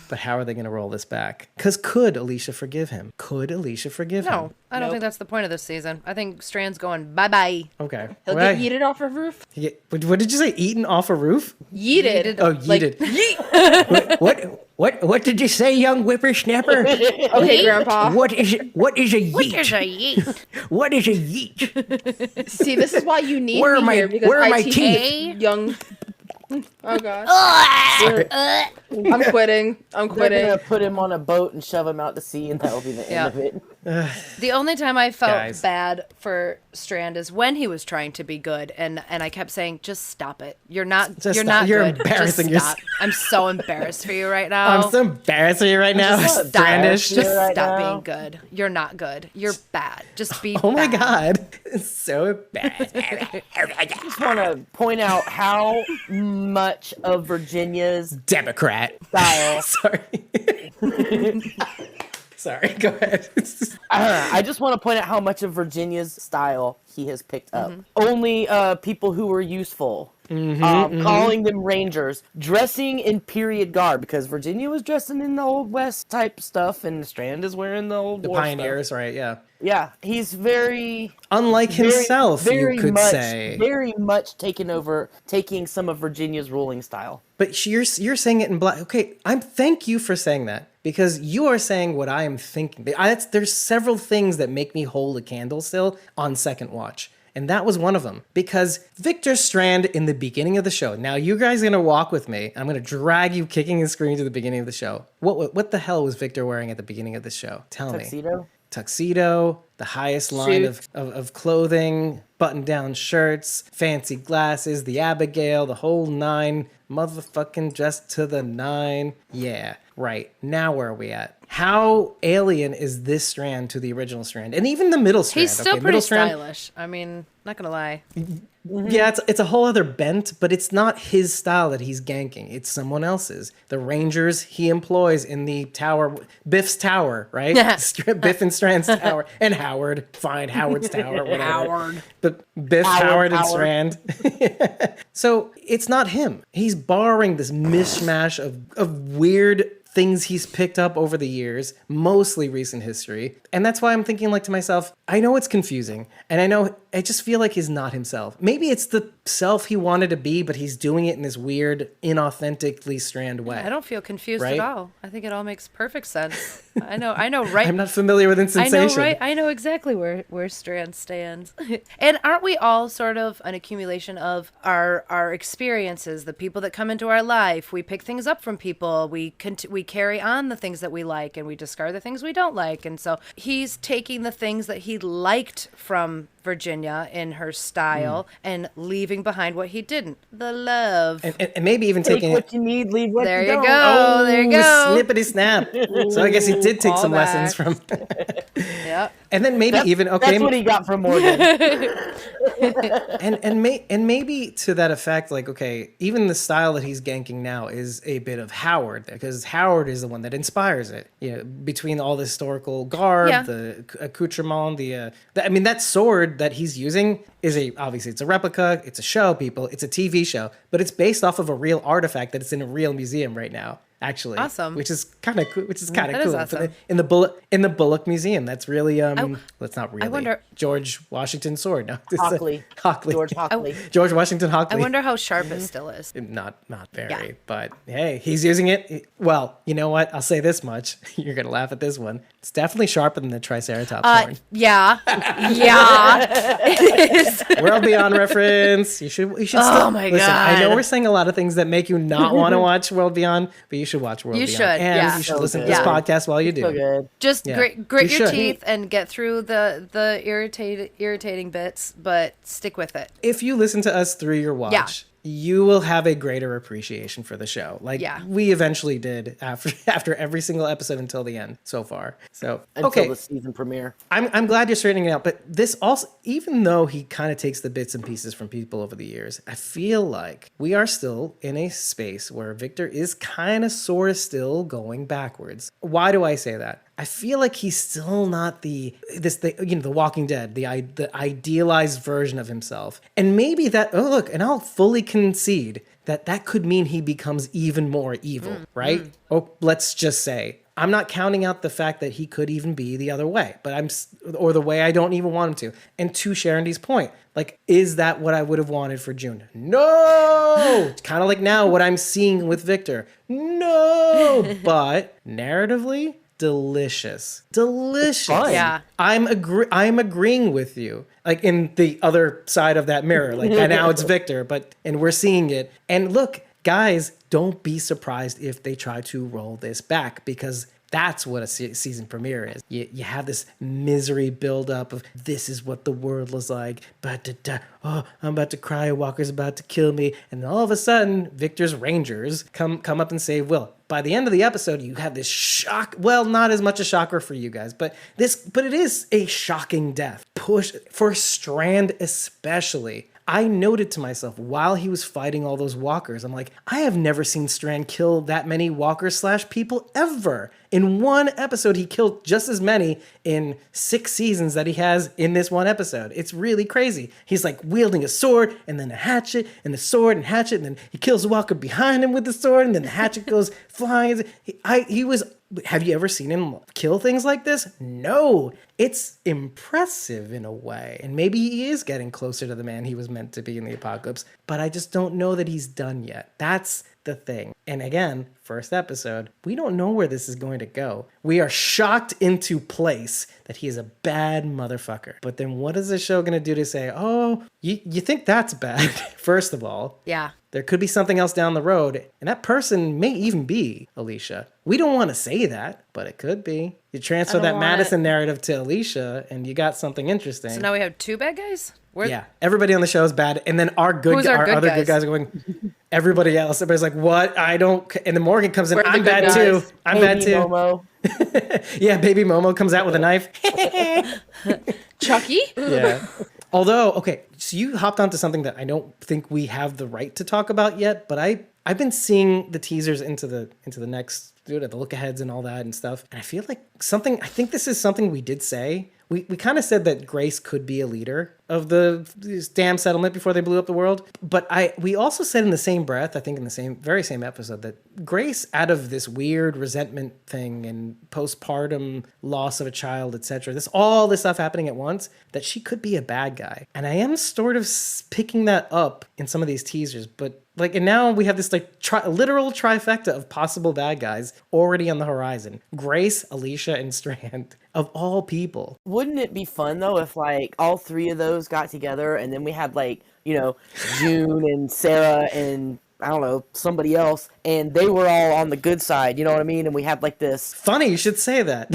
but how are they gonna roll this back? Because could Alicia forgive him? No, I don't Nope. think that's the point of this season. I think Strand's going bye-bye. Okay. He'll Right. get yeeted off a roof. What did you say? Eaten off a roof? Yeeted. Oh, Like, yeeted. What did you say, young whippersnapper? Okay, Grandpa. What is a yeet? There's a yeet. What is a yeet? See, this is why you need Where are me my- here because where are I my teach teeth? young. Oh God. I'm quitting. They're going to put him on a boat and shove him out to sea, and that'll be the end of it. The only time I felt Guys. bad for Strand is when he was trying to be good, and I kept saying, "Just stop it. You're not. Just you're stop. not You're good. embarrassing Just stop. yourself." I'm so embarrassed for you right now. I'm so embarrassed of you right now. just Strandish. embarrassed. Just right stop now. being good. You're not good. You're bad. Just be. Oh my bad. God. It's so bad. I just want to point out how much of Virginia's Democrat. style. Sorry. Sorry, go ahead. It's just- I just want to point out how much of Virginia's style he has picked up. Mm-hmm. Only people who were useful. Calling them rangers, dressing in period garb, because Virginia was dressing in the Old West type stuff, and Strand is wearing the Old the War pioneers, right? Yeah. stuff. Yeah, he's very Unlike himself, very you could much, say. very much taking some of Virginia's ruling style. But you're saying it in black. Okay, thank you for saying that, because you are saying what I am thinking. There's several things that make me hold a candle still on second watch. And that was one of them, because Victor Strand in the beginning of the show. Now you guys are gonna walk with me. I'm gonna drag you kicking and screaming to the beginning of the show. What the hell was Victor wearing at the beginning of the show? Tell me. Tuxedo, the highest line of clothing, button-down shirts, fancy glasses, the Abigail, the whole nine, motherfucking dressed to the nine. Yeah, right. Now where are we at? How alien is this Strand to the original Strand? And even the middle Strand. He's still okay, pretty middle Strand, stylish. I mean, not gonna lie. yeah, it's a whole other bent, but it's not his style that he's ganking. It's someone else's. The Rangers he employs in the tower, Biff's tower, right? Biff and Strand's tower, and Howard. Fine, Howard's tower, whatever. Howard. But Biff, Howard, and Strand. So it's not him. He's borrowing this mishmash of weird things he's picked up over the years, mostly recent history. And that's why I'm thinking like to myself, I know it's confusing. And I just feel like he's not himself. Maybe it's the self he wanted to be, but he's doing it in this weird, inauthentically Strand way. I don't feel confused Right? at all. I think it all makes perfect sense. I know, right? I'm not familiar with I Insensation. know, right? I know exactly where Strand stands. And aren't we all sort of an accumulation of our experiences, the people that come into our life? We pick things up from people. We carry on the things that we like, and we discard the things we don't like. And so he's taking the things that he liked from Virginia in her style and leaving behind what he didn't. The love. And maybe even Take taking what you need, leave what There you you don't. go. There you go. Snippety snap. So I guess he did take All some back. lessons from. Yep. And then maybe even That's what he got from Morgan. and maybe to that effect, like, okay, even the style that he's ganking now is a bit of Howard, because Howard is the one that inspires it. You know, between all the historical garb, Yeah. the accoutrement, I mean, that sword that he's using is obviously it's a replica, it's a show, people, it's a TV show, but it's based off of a real artifact that is in a real museum right now. Actually, Awesome. which is kind of cool. Which is kind of That cool. is awesome. In the Bullock Museum, that's really that's not really. wonder- George Washington sword. No, it's Hockley. George Oh, Hockley. George Washington Hockley. I wonder how sharp it still is. Not very, Yeah. but hey, he's using it. Well, you know what? I'll say this much. You're gonna laugh at this one. It's definitely sharper than the Triceratops horn. Yeah. Yeah. World Beyond reference. You should. Oh Oh my listen, I know God. we're saying a lot of things that make you not want to watch World Beyond, but you should watch World You Beyond. should, And yeah. you should So listen to good. this Yeah. podcast while you do. So good. Just Yeah. grit You your should. teeth and get through the irritating bits, but stick with it. If you listen to us through your watch, Yeah. you will have a greater appreciation for the show. Like Yeah. we eventually did after every single episode until the end so far. So Until okay, the season premiere. I'm glad you're straightening it out. But this also, even though he kind of takes the bits and pieces from people over the years, I feel like we are still in a space where Victor is kind of sort of still going backwards. Why do I say that? I feel like he's still not the Walking Dead, the idealized version of himself. And maybe that, oh look, and I'll fully concede that could mean he becomes even more evil, right? Oh, let's just say. I'm not counting out the fact that he could even be the other way, or the way I don't even want him to. And to Sharondy's point, like, is that what I would have wanted for June? No! Kind of like now what I'm seeing with Victor. No! But narratively, delicious. Fun. Yeah. I'm agreeing with you. Like in the other side of that mirror. Like and now it's Victor, and we're seeing it. And look, guys, don't be surprised if they try to roll this back, because That's what a season premiere is. You have this misery buildup of this is what the world was like. Oh, I'm about to cry. Walker's about to kill me. And then all of a sudden, Victor's Rangers come up and save Will. By the end of the episode, you have this shock. Well, not as much a shocker for you guys, but it is a shocking death. Push for Strand especially. I noted to myself while he was fighting all those walkers, I'm like, I have never seen Strand kill that many walkers / people ever. In one episode, he killed just as many in 6 seasons that he has in this one episode. It's really crazy. He's like wielding a sword and then a hatchet and a sword and hatchet, and then he kills a walker behind him with the sword, and then the hatchet goes flying. Have you ever seen him kill things like this? No. It's impressive in a way. And maybe he is getting closer to the man he was meant to be in the apocalypse, but I just don't know that he's done yet. That's the thing. And again, first episode, we don't know where this is going to go. We are shocked into place that he is a bad motherfucker. But then what is the show going to do to say, oh, you think that's bad? First of all. Yeah. There could be something else down the road, and that person may even be Alicia. We don't want to say that, but it could be. You transfer that Madison narrative to Alicia, and you got something interesting. So now we have 2 bad guys? Yeah, everybody on the show is bad, and then our other good guys are going. Everybody else, everybody's like, "What? I don't." And then Morgan comes in. I'm bad too. I'm bad too. Momo. Yeah, baby Momo comes out with a knife. Chucky? Yeah. Although, okay, so you hopped onto something that I don't think we have the right to talk about yet, but I've been seeing the teasers into the next, the look aheads and all that and stuff, and I feel like I think this is something we did say. We kind of said that Grace could be a leader of this damn settlement before they blew up the world. But we also said in the same breath, I think in the very same episode, that Grace, out of this weird resentment thing and postpartum loss of a child, etc., all this stuff happening at once, that she could be a bad guy. And I am sort of picking that up in some of these teasers, but and now we have this literal trifecta of possible bad guys already on the horizon. Grace, Alicia, and Strand, of all people. Wouldn't it be fun though if all 3 of those got together and then we had June and Sarah and I don't know, somebody else, and they were all on the good side, you know what I mean? And we had this Funny you should say that.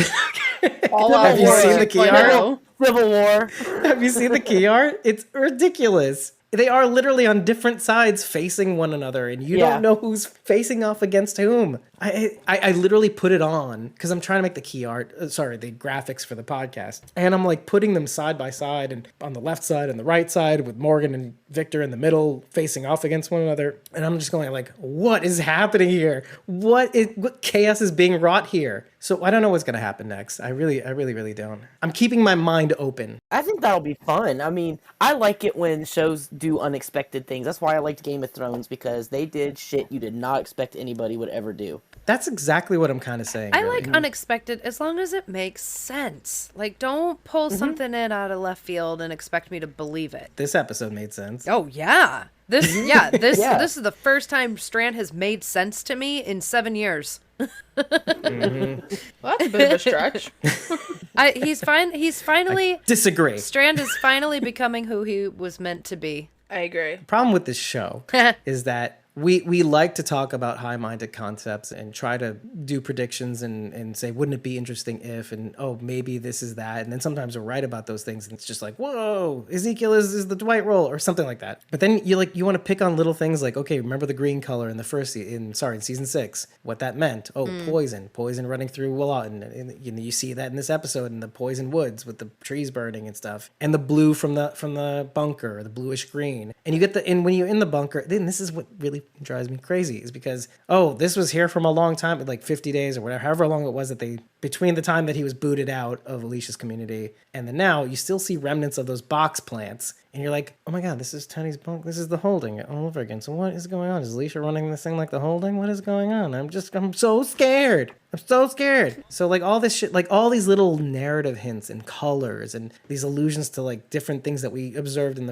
Have you seen the key art? Civil War. Have you seen the key art? It's ridiculous. They are literally on different sides facing one another, and you don't know who's facing off against whom. I literally put it on because I'm trying to make the the graphics for the podcast. And I'm putting them side by side, and on the left side and the right side with Morgan and Victor in the middle facing off against one another. And I'm just going what is happening here? What chaos is being wrought here? So I don't know what's going to happen next. I really don't. I'm keeping my mind open. I think that'll be fun. I mean, I like it when shows do unexpected things. That's why I liked Game of Thrones, because they did shit you did not expect anybody would ever do. That's exactly what I'm kind of saying. I really. like unexpected as long as it makes sense. Don't pull something in out of left field and expect me to believe it. This episode made sense. Oh yeah. This is the first time Strand has made sense to me in 7 years. Well, that's a bit of a stretch. He's finally I disagree. Strand is finally becoming who he was meant to be. I agree. The problem with this show is that we like to talk about high-minded concepts and try to do predictions and say, wouldn't it be interesting if, and oh, maybe this is that. And then sometimes we're right about those things and it's just whoa, Ezekiel is the Dwight role or something like that. But then you want to pick on little things okay, remember the green color in the in season 6, what that meant. Oh, poison running through Willotten. And you see that in this episode in the poison woods with the trees burning and stuff. And the blue from the bunker, the bluish green. And you get and when you're in the bunker, then this is what really drives me crazy, is because this was here from a long time, 50 days or whatever, however long it was that between the time that he was booted out of Alicia's community and then now, you still see remnants of those box plants, and you're like, oh my god, this is Tony's bunk, this is the Holding all over again. So what is going on? Is Alicia running this thing like the Holding? What is going on? I'm so scared. So all this shit, all these little narrative hints and colors and these allusions to different things that we observed in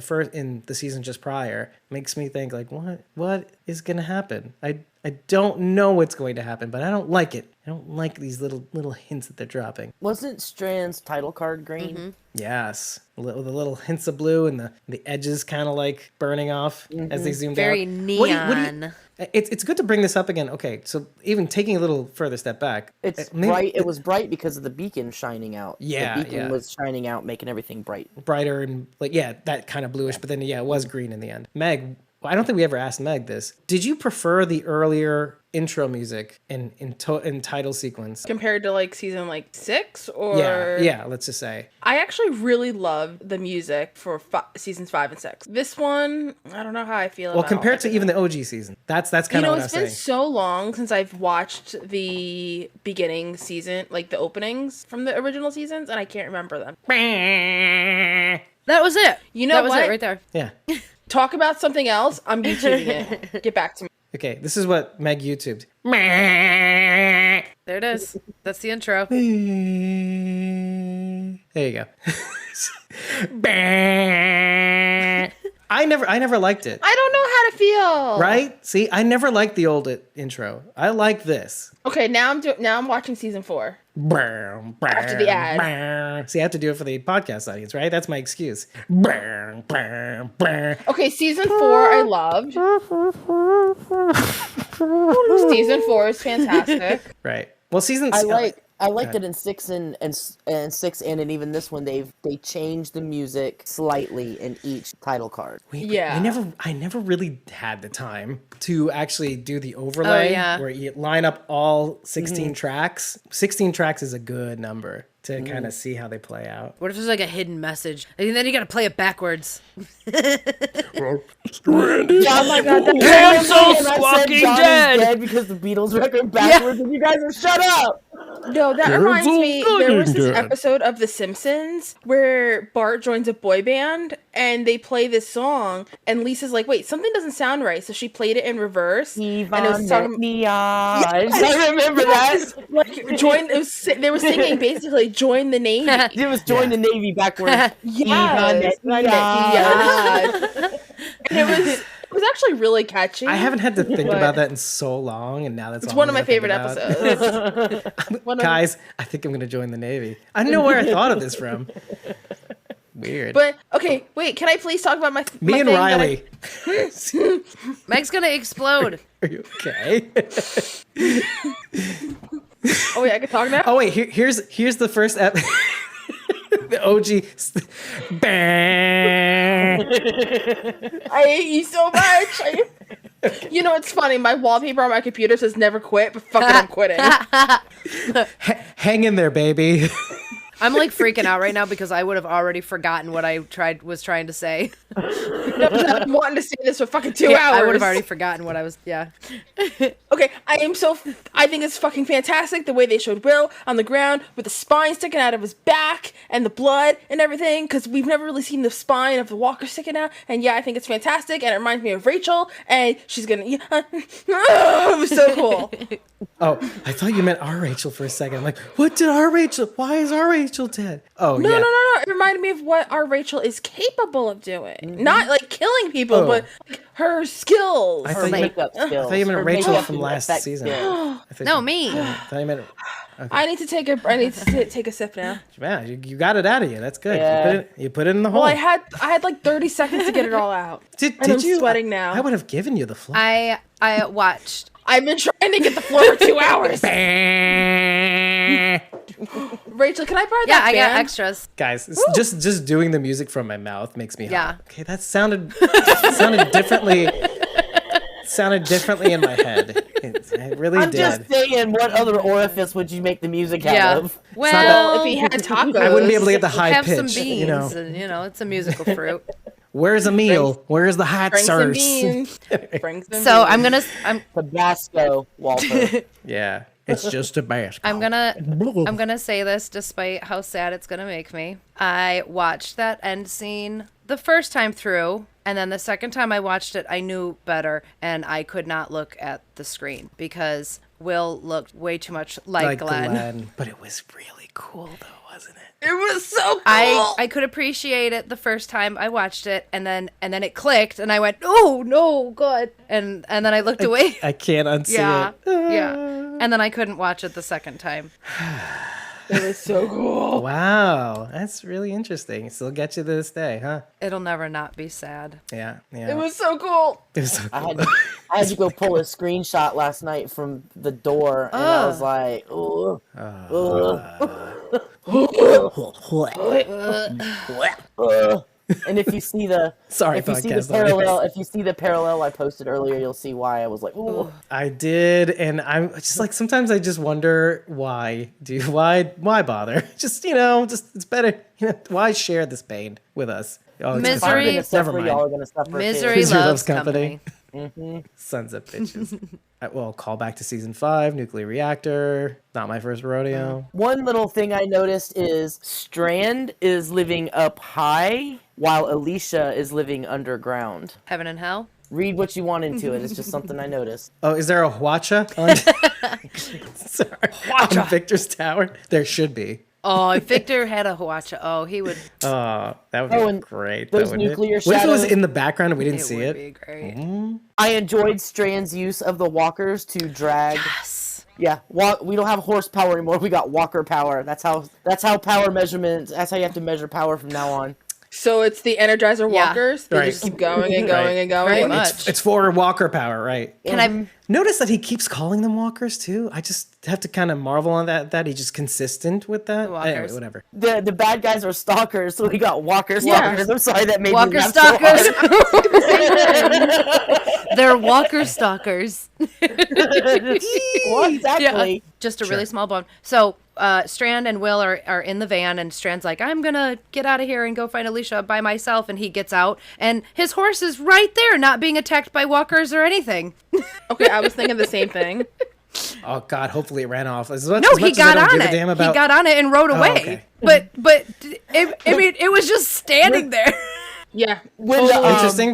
the season just prior makes me think what is gonna happen? I don't know what's going to happen, but I don't like it. I don't like these little hints that they're dropping. Wasn't Strand's title card green? Yes, the little hints of blue and the edges kind of like burning off as they zoomed Very out. neon. It's good to bring this up again. Okay, so even taking a little further step back, It's maybe bright. It was bright because of the beacon shining out. Yeah, the beacon yeah. was shining out, making everything bright. brighter and like that kind of bluish. But then it was green in the end. Meg, I don't think we ever asked Meg this. Did you prefer the earlier intro music in title sequence? Compared to like season like 6 or Yeah. Let's just say. I actually really love the music for seasons 5 and 6. This one, I don't know how I feel Well, about compared to it. even the OG season, that's You kind of know, what I it's was been saying. so long since I've watched the beginning season, like the openings from the original seasons, and I can't remember them. That was it. You know that was what? it right there. Yeah. Talk about something else. I'm YouTubing it. Get back to me. Okay, this is what Meg YouTubed. There it is. That's the intro. There you go. I never liked it. I don't know how to feel. Right? See, I never liked the old intro. I like this. Okay, now I'm watching season 4. After the ad. See, I have to do it for the podcast audience, right? That's my excuse. Okay, season 4 I loved. Season 4 is fantastic. Right. Well, I liked it in 6 and 6 and even this one they changed the music slightly in each title card. Yeah. I never really had the time to actually do the overlay yeah. where you line up all 16 tracks. 16 tracks is a good number to kind of see how they play out. What if there's like a hidden message? And then you gotta play it backwards. Oh my god, that's Cancel and I said Walking John is Dead. dead because the Beatles record backwards and you guys are shut up. No, that reminds me, there was this Dead. episode of The Simpsons where Bart joins a boy band and they play this song and Lisa's like, wait, something doesn't sound right. So she played it in reverse. And it was talking, I remember that. like, they were singing basically join the Navy. It was join the Navy backwards. Yes. Yes. And it was actually really catchy. I haven't had to think But- about that in so long, and now that's It's all one I'm of my gonna think favorite about. episodes. One of- Guys, I think I'm going to join the Navy. I don't know where I thought of this from. Weird. But okay, wait, can I please talk about my Me my and thing that Riley. Meg's gonna explode. Are you okay? Oh wait, I can talk now? Oh wait, here's the first the OG. I hate you so much. You know, it's funny. My wallpaper on my computer says "never quit," but fuck it, I'm quitting. Hang in there, baby. I'm like freaking out right now because I would have already forgotten what I was trying to say. No, 'cause I've been wanting to say this for fucking 2 Yeah, hours. I would have already forgotten what I was. Yeah. Okay, I think it's fucking fantastic the way they showed Will on the ground with the spine sticking out of his back and the blood and everything, because we've never really seen the spine of the walker sticking out. And yeah, I think it's fantastic, and it reminds me of Rachel, and she's gonna. It was so cool. Oh, I thought you meant our Rachel for a second. I'm like, what did our Rachel? Why is our Rachel dead? Oh, No, yeah. no, no, no. It reminded me of what our Rachel is capable of doing. Not like killing people, Oh. but like, her skills. I Her thought you meant- makeup skills. I thought you meant Her Rachel makeup from and last effect season. skills. I thought No, you- me. I thought you meant. I need to take a sip now. Man, you got it out of you. That's good. Yeah. You put it in the hole. Well, I had like 30 seconds to get it all out. Did and I'm you? sweating now. I would have given you the floor. I watched. I've been trying to get the floor for 2 hours. Rachel, can I borrow Yeah, that I got fan? extras. Guys, it's just doing the music from my mouth makes me Yeah. hot. Okay, that sounded differently. Sounded differently in my head. It really I'm did. just saying, what other orifice would you make the music out Yeah. of? Well, If he had tacos. I wouldn't be able to get the high have pitch. some beans. You know, And, it's a musical fruit. where's a meal? Where's the hot Bring some sauce? beans. Bring some So beans. I'm Tabasco, Walter. Yeah, it's just a basket. I'm gonna say this despite how sad it's gonna make me. I watched that end scene the first time through, and then the second time I watched it, I knew better, and I could not look at the screen because Will looked way too much like Glenn. But it was really cool though, wasn't it? It was so cool. I could appreciate it the first time I watched it, and then it clicked, and I went, "Oh no, God!" And then I looked away. I can't unsee Yeah, it. yeah. And then I couldn't watch it the second time. It was so cool. Wow, that's really interesting. Still get you to this day, huh? It'll never not be sad. Yeah. It was so cool. It was so cool. I had to go pull a screenshot last night from the door, and I was like, "Oh, And if you see the Sorry, if you see the podcast parallel, if you see the parallel I posted earlier, you'll see why I was like, "Ooh." I did, and I'm just like sometimes I just wonder why bother? Just it's better. Why share this pain with us? Oh, it's Misery- If I'm gonna suffer, Never mind. y'all are gonna suffer. Misery Too. Misery loves loves company. company. Sons of bitches. Well, call back to season 5, nuclear reactor. Not my first rodeo. One little thing I noticed is Strand is living up high while Alicia is living underground. Heaven and hell. Read what you want into it. It's just something I noticed. Oh, is there a Hwacha on, on Victor's tower? There should be. Oh, if Victor had a Huacha, oh, he would. That would be and great. those wouldn't it? nuclear What if it was shadows- in the background and we didn't It see would it? be great. I enjoyed Strand's use of the walkers to drag. Yes. Yeah, we don't have horsepower anymore. We got walker power. That's how power measurements. That's how you have to measure power from now on. So it's the Energizer Yeah. walkers. They Right. just keep going and going Right. and going. Pretty much. It's for walker power, right? Can I? Notice that he keeps calling them walkers too. I just have to kind of marvel on that he's just consistent with that. Walkers. Anyway, whatever. The bad guys are stalkers, so we got walker Yeah. stalkers. I'm sorry that made Walker me laugh so stalkers. hard. They're walker stalkers. Well, exactly. Just a really small bone. So Strand and Will are in the van, and Strand's like, I'm gonna get out of here and go find Alicia by myself. And he gets out, and his horse is right there, not being attacked by walkers or anything. Okay, I was thinking the same thing. Oh God, hopefully it ran off. No, he got on it. He got on it and rode away. okay. But it was just standing there. Yeah. When the, Interesting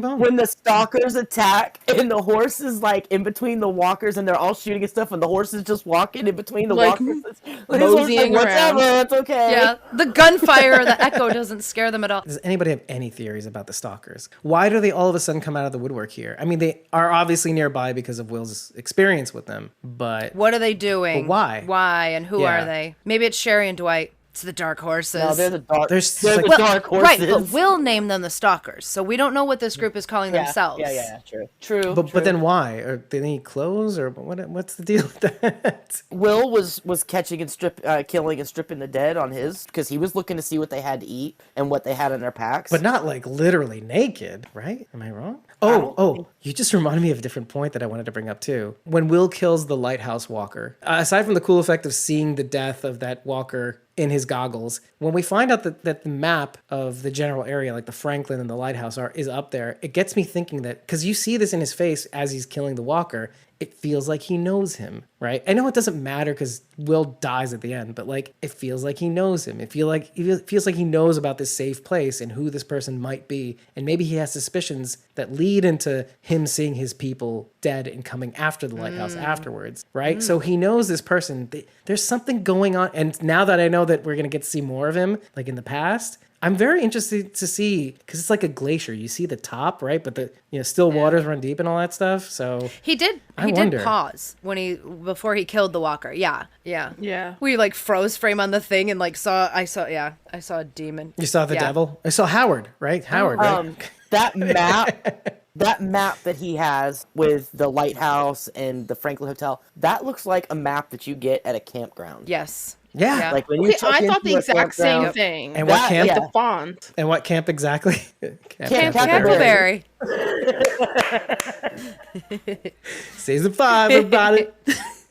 bone. when the stalkers attack and the horse is like in between the walkers and they're all shooting and stuff and the horse is just walking in between the Like, walkers. His horse is like, moseying around. whatever, it's okay. Yeah, the gunfire or the echo doesn't scare them at all. Does anybody have any theories about the stalkers? Why do they all of a sudden come out of the woodwork here? I mean, they are obviously nearby because of Will's experience with them, but What are they doing? But why? Why and who Yeah. are they? Maybe it's Sherry and Dwight. It's the Dark Horses. No, they're the dark. There's They're like- the Well, dark horses. Right, but Will named them the Stalkers, so we don't know what this group is calling yeah, themselves. Yeah, true. But then why? Or do they need clothes? Or what's the deal with that? Will was catching and killing and stripping the dead on his because he was looking to see what they had to eat and what they had in their packs. But not like literally naked, right? Am I wrong? Oh, you just reminded me of a different point that I wanted to bring up too. When Will kills the lighthouse walker, aside from the cool effect of seeing the death of that walker in his goggles, when we find out that the map of the general area, like the Franklin and the lighthouse is up there, it gets me thinking that, because you see this in his face as he's killing the walker, it feels like he knows him, right? I know it doesn't matter because Will dies at the end, but like it feels like he knows him. It feels like he knows about this safe place and who this person might be, and maybe he has suspicions that lead into him seeing his people dead and coming after the lighthouse afterwards, right? So he knows this person. There's something going on, and now that I know that we're gonna get to see more of him, like in the past, I'm very interested to see, because it's like a glacier. You see the top, right? But the still waters run deep and all that stuff. So He did wonder. pause before he killed the walker. Yeah. Yeah. We like froze frame on the thing and like I saw a demon. you saw the Yeah. devil. I saw Howard, right? Howard, right? That map that he has with the lighthouse and the Franklin Hotel, that looks like a map that you get at a campground. Yes. Yeah. Like when you Okay, check I thought into the a exact same campground- thing. And what that- camp? yeah. The font. And what camp exactly? Camp Cackleberry. Season 5, everybody.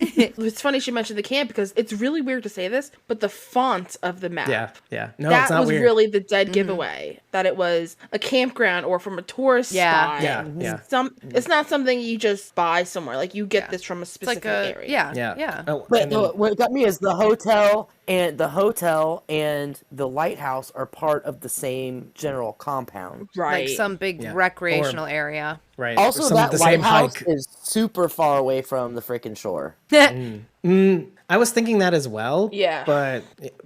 It's funny she mentioned the camp because it's really weird to say this, but the font of the map. Yeah. No, That it's not was weird. really the dead giveaway. That it was a campground or from a tourist Yeah. spot. Yeah. It's not something you just buy somewhere. Like you get this from a It's specific like area. Yeah. Yeah. Oh, But and then- what got me is the hotel And the hotel and the lighthouse are part of the same general compound. Right. Like some big Yeah. recreational area. Right. Also, Some- that the same lighthouse hike. is super far away from the freaking shore. I was thinking that as well. Yeah.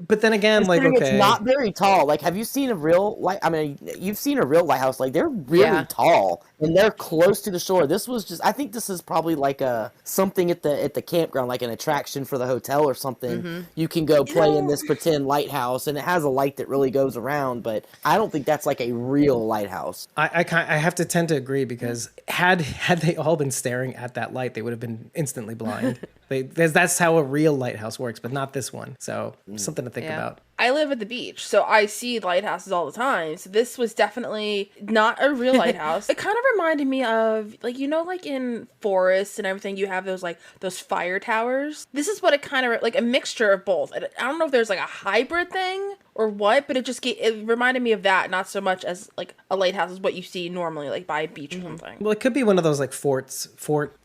But then again, like, Considering okay. It's not very tall. Like, have you seen a real light? I mean, you've seen a real lighthouse. Like, they're really Yeah. tall and they're close to the shore. This was just. I think this is probably like a something at the campground, like an attraction for the hotel or something. Mm-hmm. You can go play in this pretend lighthouse, and it has a light that really goes around. But I don't think that's like a real lighthouse. I have to tend to agree because had they all been staring at that light, they would have been instantly blind. That's how a real lighthouse works, but not this one. So something to think Yeah. about. I live at the beach, so I see lighthouses all the time. So this was definitely not a real lighthouse. It kind of reminded me of, like, you know, like in forests and everything, you have those fire towers. This is what it kind of, like a mixture of both. I don't know if there's like a hybrid thing or what, but it reminded me of that, not so much as like a lighthouse is what you see normally, like by a beach or something. Well, it could be one of those like fort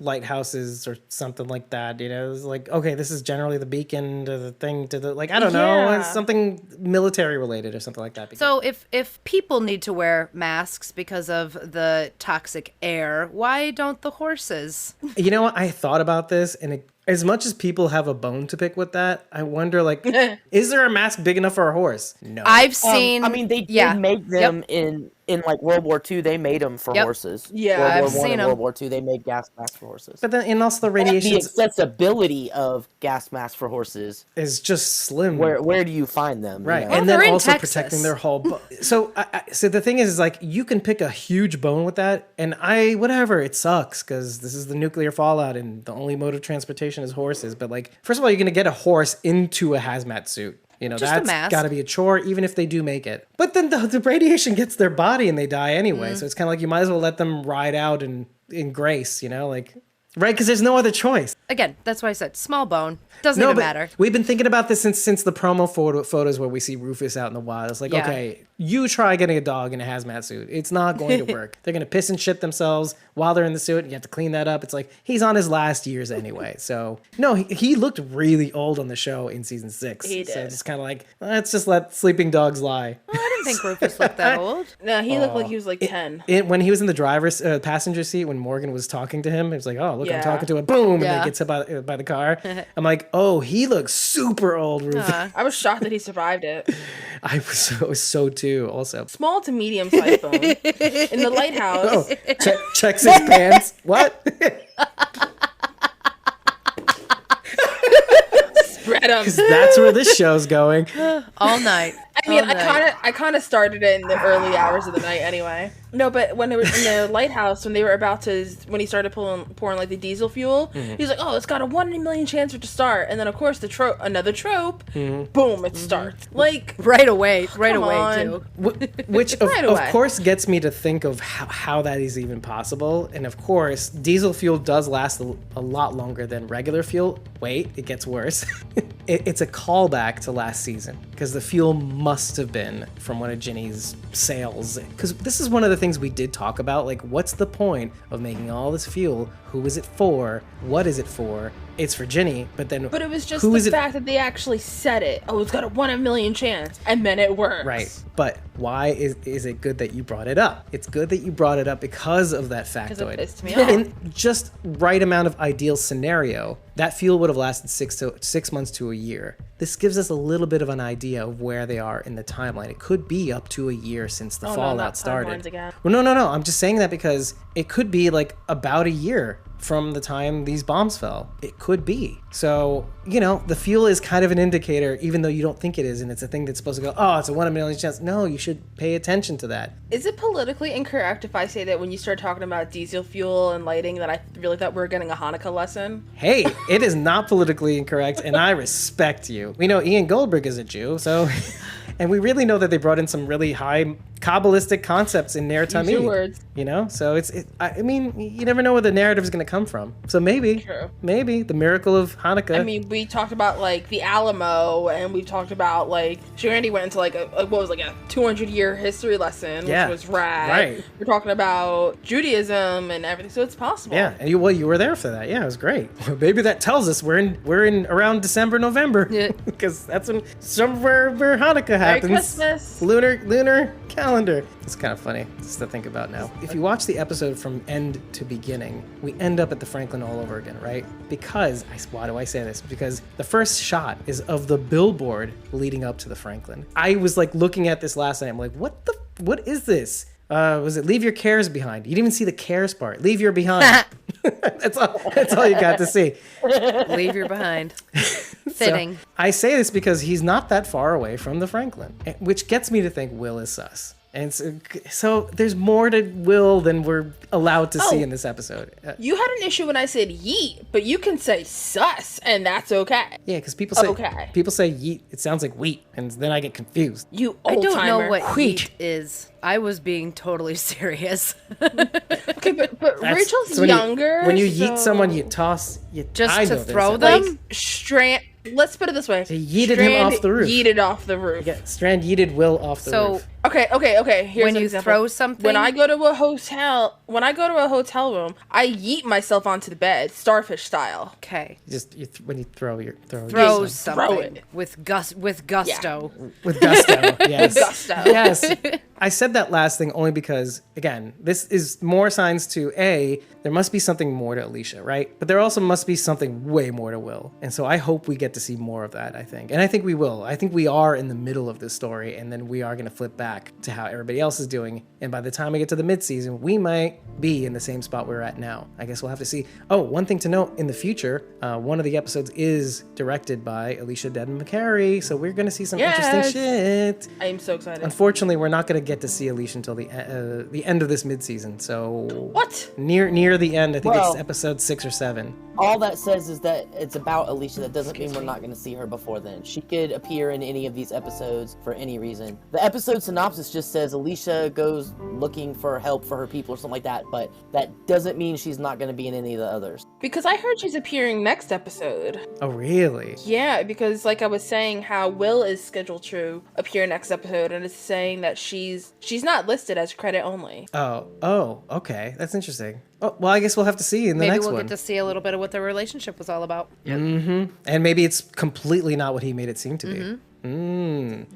lighthouses or something like that. You know, it's like, okay, this is generally the beacon to the thing to the, like, I don't know, Yeah. it's something military related or something like that. So if people need to wear masks because of the toxic air, why don't the horses? You know what? I thought about this, and as much as people have a bone to pick with that, I wonder, like, is there a mask big enough for a horse? No. I've seen. I mean, they did yeah. make them Yep. in like World War II. They made them for Yep. horses. Yeah, World I've War I seen and 'em. World War II. They made gas masks for horses. But then, and also the The radiation accessibility of gas masks for horses. is just slim. Where do you find them? you Right, know? and they're then in also Texas. protecting their whole. So, so the thing is like you can pick a huge bone with that, and whatever, it sucks because this is the nuclear fallout, and the only mode of transportation is horses. But like, first of all, you're gonna get a horse into a hazmat suit. You know, Just a that's mask. got to be a chore, even if they do make it. But then the radiation gets their body and they die anyway. So it's kind of like you might as well let them ride out in grace. You know, like. Right, because there's no other choice. Again, that's why I said small bone. Doesn't even but matter. We've been thinking about this since the promo photos where we see Rufus out in the wild. It's like, Yeah. okay, you try getting a dog in a hazmat suit. It's not going to work. They're going to piss and shit themselves while they're in the suit. You have to clean that up. It's like, he's on his last years anyway. So, no, he looked really old on the show in season 6. He So did. it's kind of like, let's just let sleeping dogs lie. I didn't think Rufus looked that old. No, he looked like he was like 10. When he was in the driver's passenger seat, when Morgan was talking to him, he was like, "Oh, look, I'm Yeah. talking to him." Boom, and then Yeah. he gets hit by the car. I'm like, "Oh, he looks super old, Rufus." I was shocked that he survived it. I was so too. Also, Small to medium sized bone. In the lighthouse. oh, checks his pants. What? Spread 'em. That's where this show's going. All night. I mean, All night. I kind of started it in the early hours of the night anyway. No, but when they were in the lighthouse, when they were about to, when he started pouring like the diesel fuel, he's like, "Oh, it's got a 1 in a million chance for it to start." And then of course another trope, boom, it starts. Like Right away. Right Come away, on. too. Which Right of away. course gets me to think of how that is even possible. And of course, diesel fuel does last a lot longer than regular fuel. Wait, it gets worse. It's a callback to last season because the fuel must have been from one of Ginny's sales. Because this is one of the things we did talk about. Like, what's the point of making all this fuel? Who is it for? What is it for? It's for Ginny, but then But it was just who the is it? fact that they actually said it. Oh, it's got a 1 in a million chance, and then it works. Right. But why is it good that you brought it up? It's good that you brought it up because of that it factoid. pissed me off. In just right amount of ideal scenario, that fuel would have lasted 6 months to a year. This gives us a little bit of an idea of where they are in the timeline. It could be up to a year since the Oh, no, fallout not started. timelines again. Well, no. I'm just saying that because it could be like about a year from the time these bombs fell. It could be. So, the fuel is kind of an indicator, even though you don't think it is, and it's a thing that's supposed to go, oh, it's a 1 in a million chance. No, you should pay attention to that. Is it politically incorrect if I say that when you start talking about diesel fuel and lighting that I really thought we were getting a Hanukkah lesson? Hey, it is not politically incorrect, and I respect you. We know Ian Goldberg is a Jew, so... And we really know that they brought in some really high Kabbalistic concepts in Ner Use your Tamid. words. You know, so I mean, you never know where the narrative is going to come from. So maybe the miracle of Hanukkah. I mean, we talked about like the Alamo, and we talked about like Randy went into like a 200-year history lesson, Yeah, which was rad. right. We're talking about Judaism and everything, so it's possible. Yeah, and you were there for that. Yeah, it was great. Maybe that tells us we're in around December, November, Yeah. because that's when somewhere where Hanukkah happens. Christmas. Lunar calendar. It's kind of funny just to think about now. If you watch the episode from end to beginning, we end up at the Franklin all over again, right? Because why do I say this? Because the first shot is of the billboard leading up to the Franklin. I was like looking at this last night. I'm like, what is this? Was it leave your cares behind? You didn't even see the cares part. Leave your behind. That's all you got to see. Leave your behind. Fitting. So, I say this because he's not that far away from the Franklin, which gets me to think Will is sus. And so there's more to Will than we're allowed to see in this episode. You had an issue when I said yeet, but you can say sus, and that's okay. Yeah, because people say Okay. yeet. It sounds like wheat, and then I get confused. You I old don't know timer. what heat is. I was being totally serious. Okay, but Rachel's So when younger. when you yeet so- someone, you toss. Just I to know this. throw Like, them? Strand. Let's put it this way. He yeeted him off the roof. Yeeted off the roof. Yeah, Strand yeeted Will off the So roof. Okay. Here's When an you example. throw something- when I go to a hotel room, I yeet myself onto the bed, starfish style. Okay. When you throw Throw Throw something it. with gusto. with gusto. Yes. Gusto. Yes. I said that last thing only because, again, this is more signs to there must be something more to Alicia, right? But there also must be something way more to Will. And so I hope we get to see more of that, I think. And I think we will. I think we are in the middle of this story, and then we are going to flip back to how everybody else is doing. And by the time we get to the mid-season, we might be in the same spot we're at now. I guess we'll have to see. Oh, one thing to note, in the future, one of the episodes is directed by Alicia Dedman McCary, so we're going to see some interesting shit. I am so excited. Unfortunately, we're not going to get to see Alicia until the end of this mid-season. So What? near the end, I think Well- it's episode 6 or 7. All that says is that it's about Alicia. That doesn't mean we're not going to see her before then. She could appear in any of these episodes for any reason. The episode synopsis just says Alicia goes looking for help for her people or something like that, but that doesn't mean she's not going to be in any of the others. Because I heard she's appearing next episode. Oh, really? Yeah, because like I was saying, how Will is scheduled to appear next episode, and it's saying that she's not listed as credit only. Oh, okay. That's interesting. Oh, well, I guess we'll have to see in the Maybe next we'll one. get to see a little bit of what their relationship was all about. And maybe it's completely not what he made it seem to be.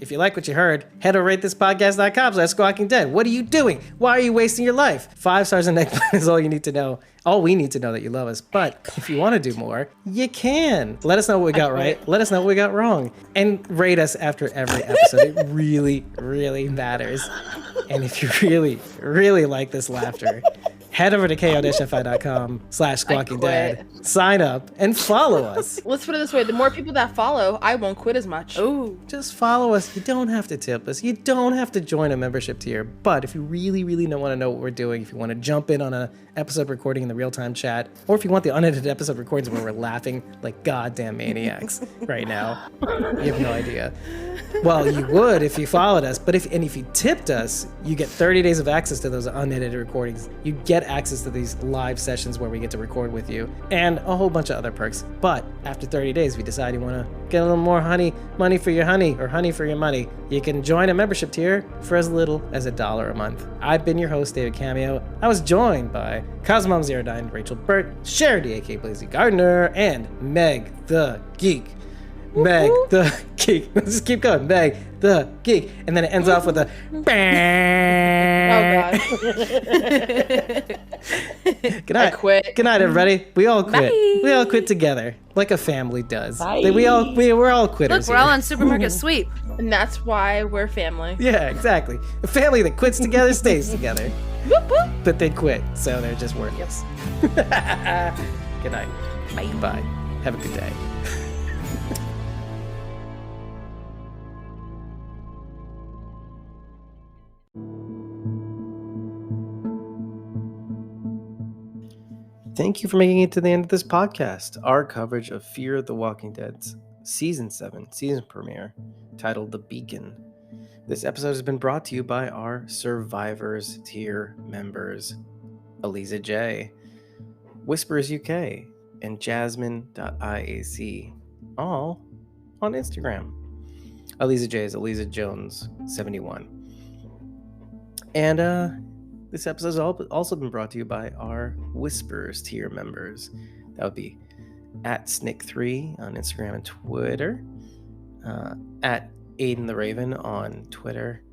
If you like what you heard, head to ratethispodcast.com/Squawking Dead. What are you doing? Why are you wasting your life? 5 stars and next is all you need to know. All we need to know that you love us. But if you want to do more, you can. Let us know what we got right. Let us know what we got wrong. And rate us after every episode. It really, really matters. And if you really, really like this laughter, head over to ko-fi.com/Squawking Dead. Sign up and follow us. Let's put it this way: the more people that follow, I won't quit as much. Ooh. Just follow us. You don't have to tip us. You don't have to join a membership tier. But if you really, really don't want to know what we're doing, if you want to jump in on a episode recording in the real-time chat, or if you want the unedited episode recordings where we're laughing like goddamn maniacs right now, you have no idea. Well, you would if you followed us, but if you tipped us, you get 30 days of access to those unedited recordings. You get access to these live sessions where we get to record with you, and a whole bunch of other perks. But after 30 days, if you decide you want to get a little more money for your honey, or honey for your money, you can join a membership tier for as little as $1 a month. I've been your host, David Cameo. I was joined by Cosmom Zerodine, Rachel Burt, Charity, aka Blazy Gardner, and Meg the Geek. Meg the Geek. Let's just keep going. Meg the Geek. And then it ends off with a Oh God. Good night. I quit. Good night, everybody. We all quit. Bye. We all quit together, like a family does. Bye. We're all quitters. Look, we're all here. on Supermarket Sweep. And that's why we're family. Yeah, exactly. A family that quits together stays together. Whoop, whoop. But they quit, so they're just worthless. Good night. Bye. Bye. Have a good day. Thank you for making it to the end of this podcast. Our coverage of Fear the Walking Dead's Season 7 season premiere, titled The Beacon. This episode has been brought to you by our Survivors tier members, Eliza J, Whispers UK, and Jasmine.iac, all on Instagram. Eliza J is Eliza Jones 71. And this episode has also been brought to you by our Whispers tier members. That would be at Snick3 on Instagram and Twitter, at Aiden the Raven on Twitter,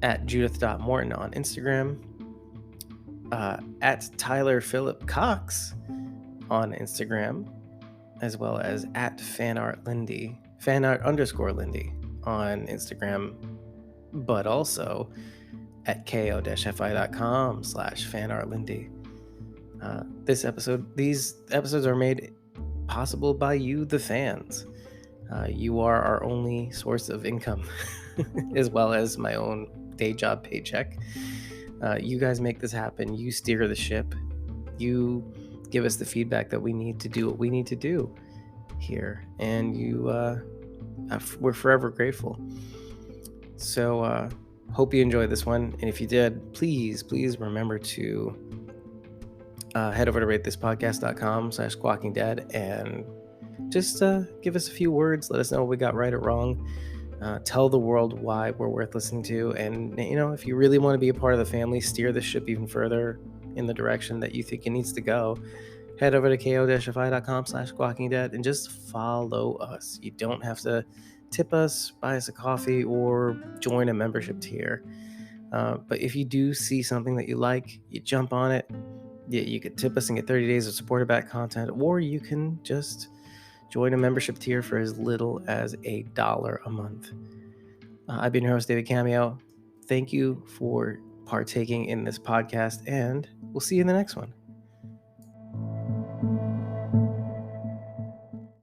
at Judith.Morton on Instagram, at Tyler Phillip Cox on Instagram, as well as at fanart_Lindy on Instagram, but also at ko-fi.com/fanartlindy. These episodes are made possible by you, the fans. You are our only source of income, as well as my own day job paycheck. You guys make this happen. You steer the ship. You give us the feedback that we need to do what we need to do here, and we're forever grateful. So hope you enjoyed this one, and if you did, please remember to head over to ratethispodcast.com/squawkingdead and just give us a few words. Let us know what we got right or wrong. Tell the world why we're worth listening to, and if you really want to be a part of the family, steer the ship even further in the direction that you think it needs to go, head over to ko-fi.com/squawkingdead and just follow us. You don't have to tip us, buy us a coffee, or join a membership tier. But if you do see something that you like, you jump on it. You could tip us and get 30 days of supporter back content, or you can just join a membership tier for as little as $1 a month. I've been your host, David Cameo. Thank you for partaking in this podcast, and we'll see you in the next one.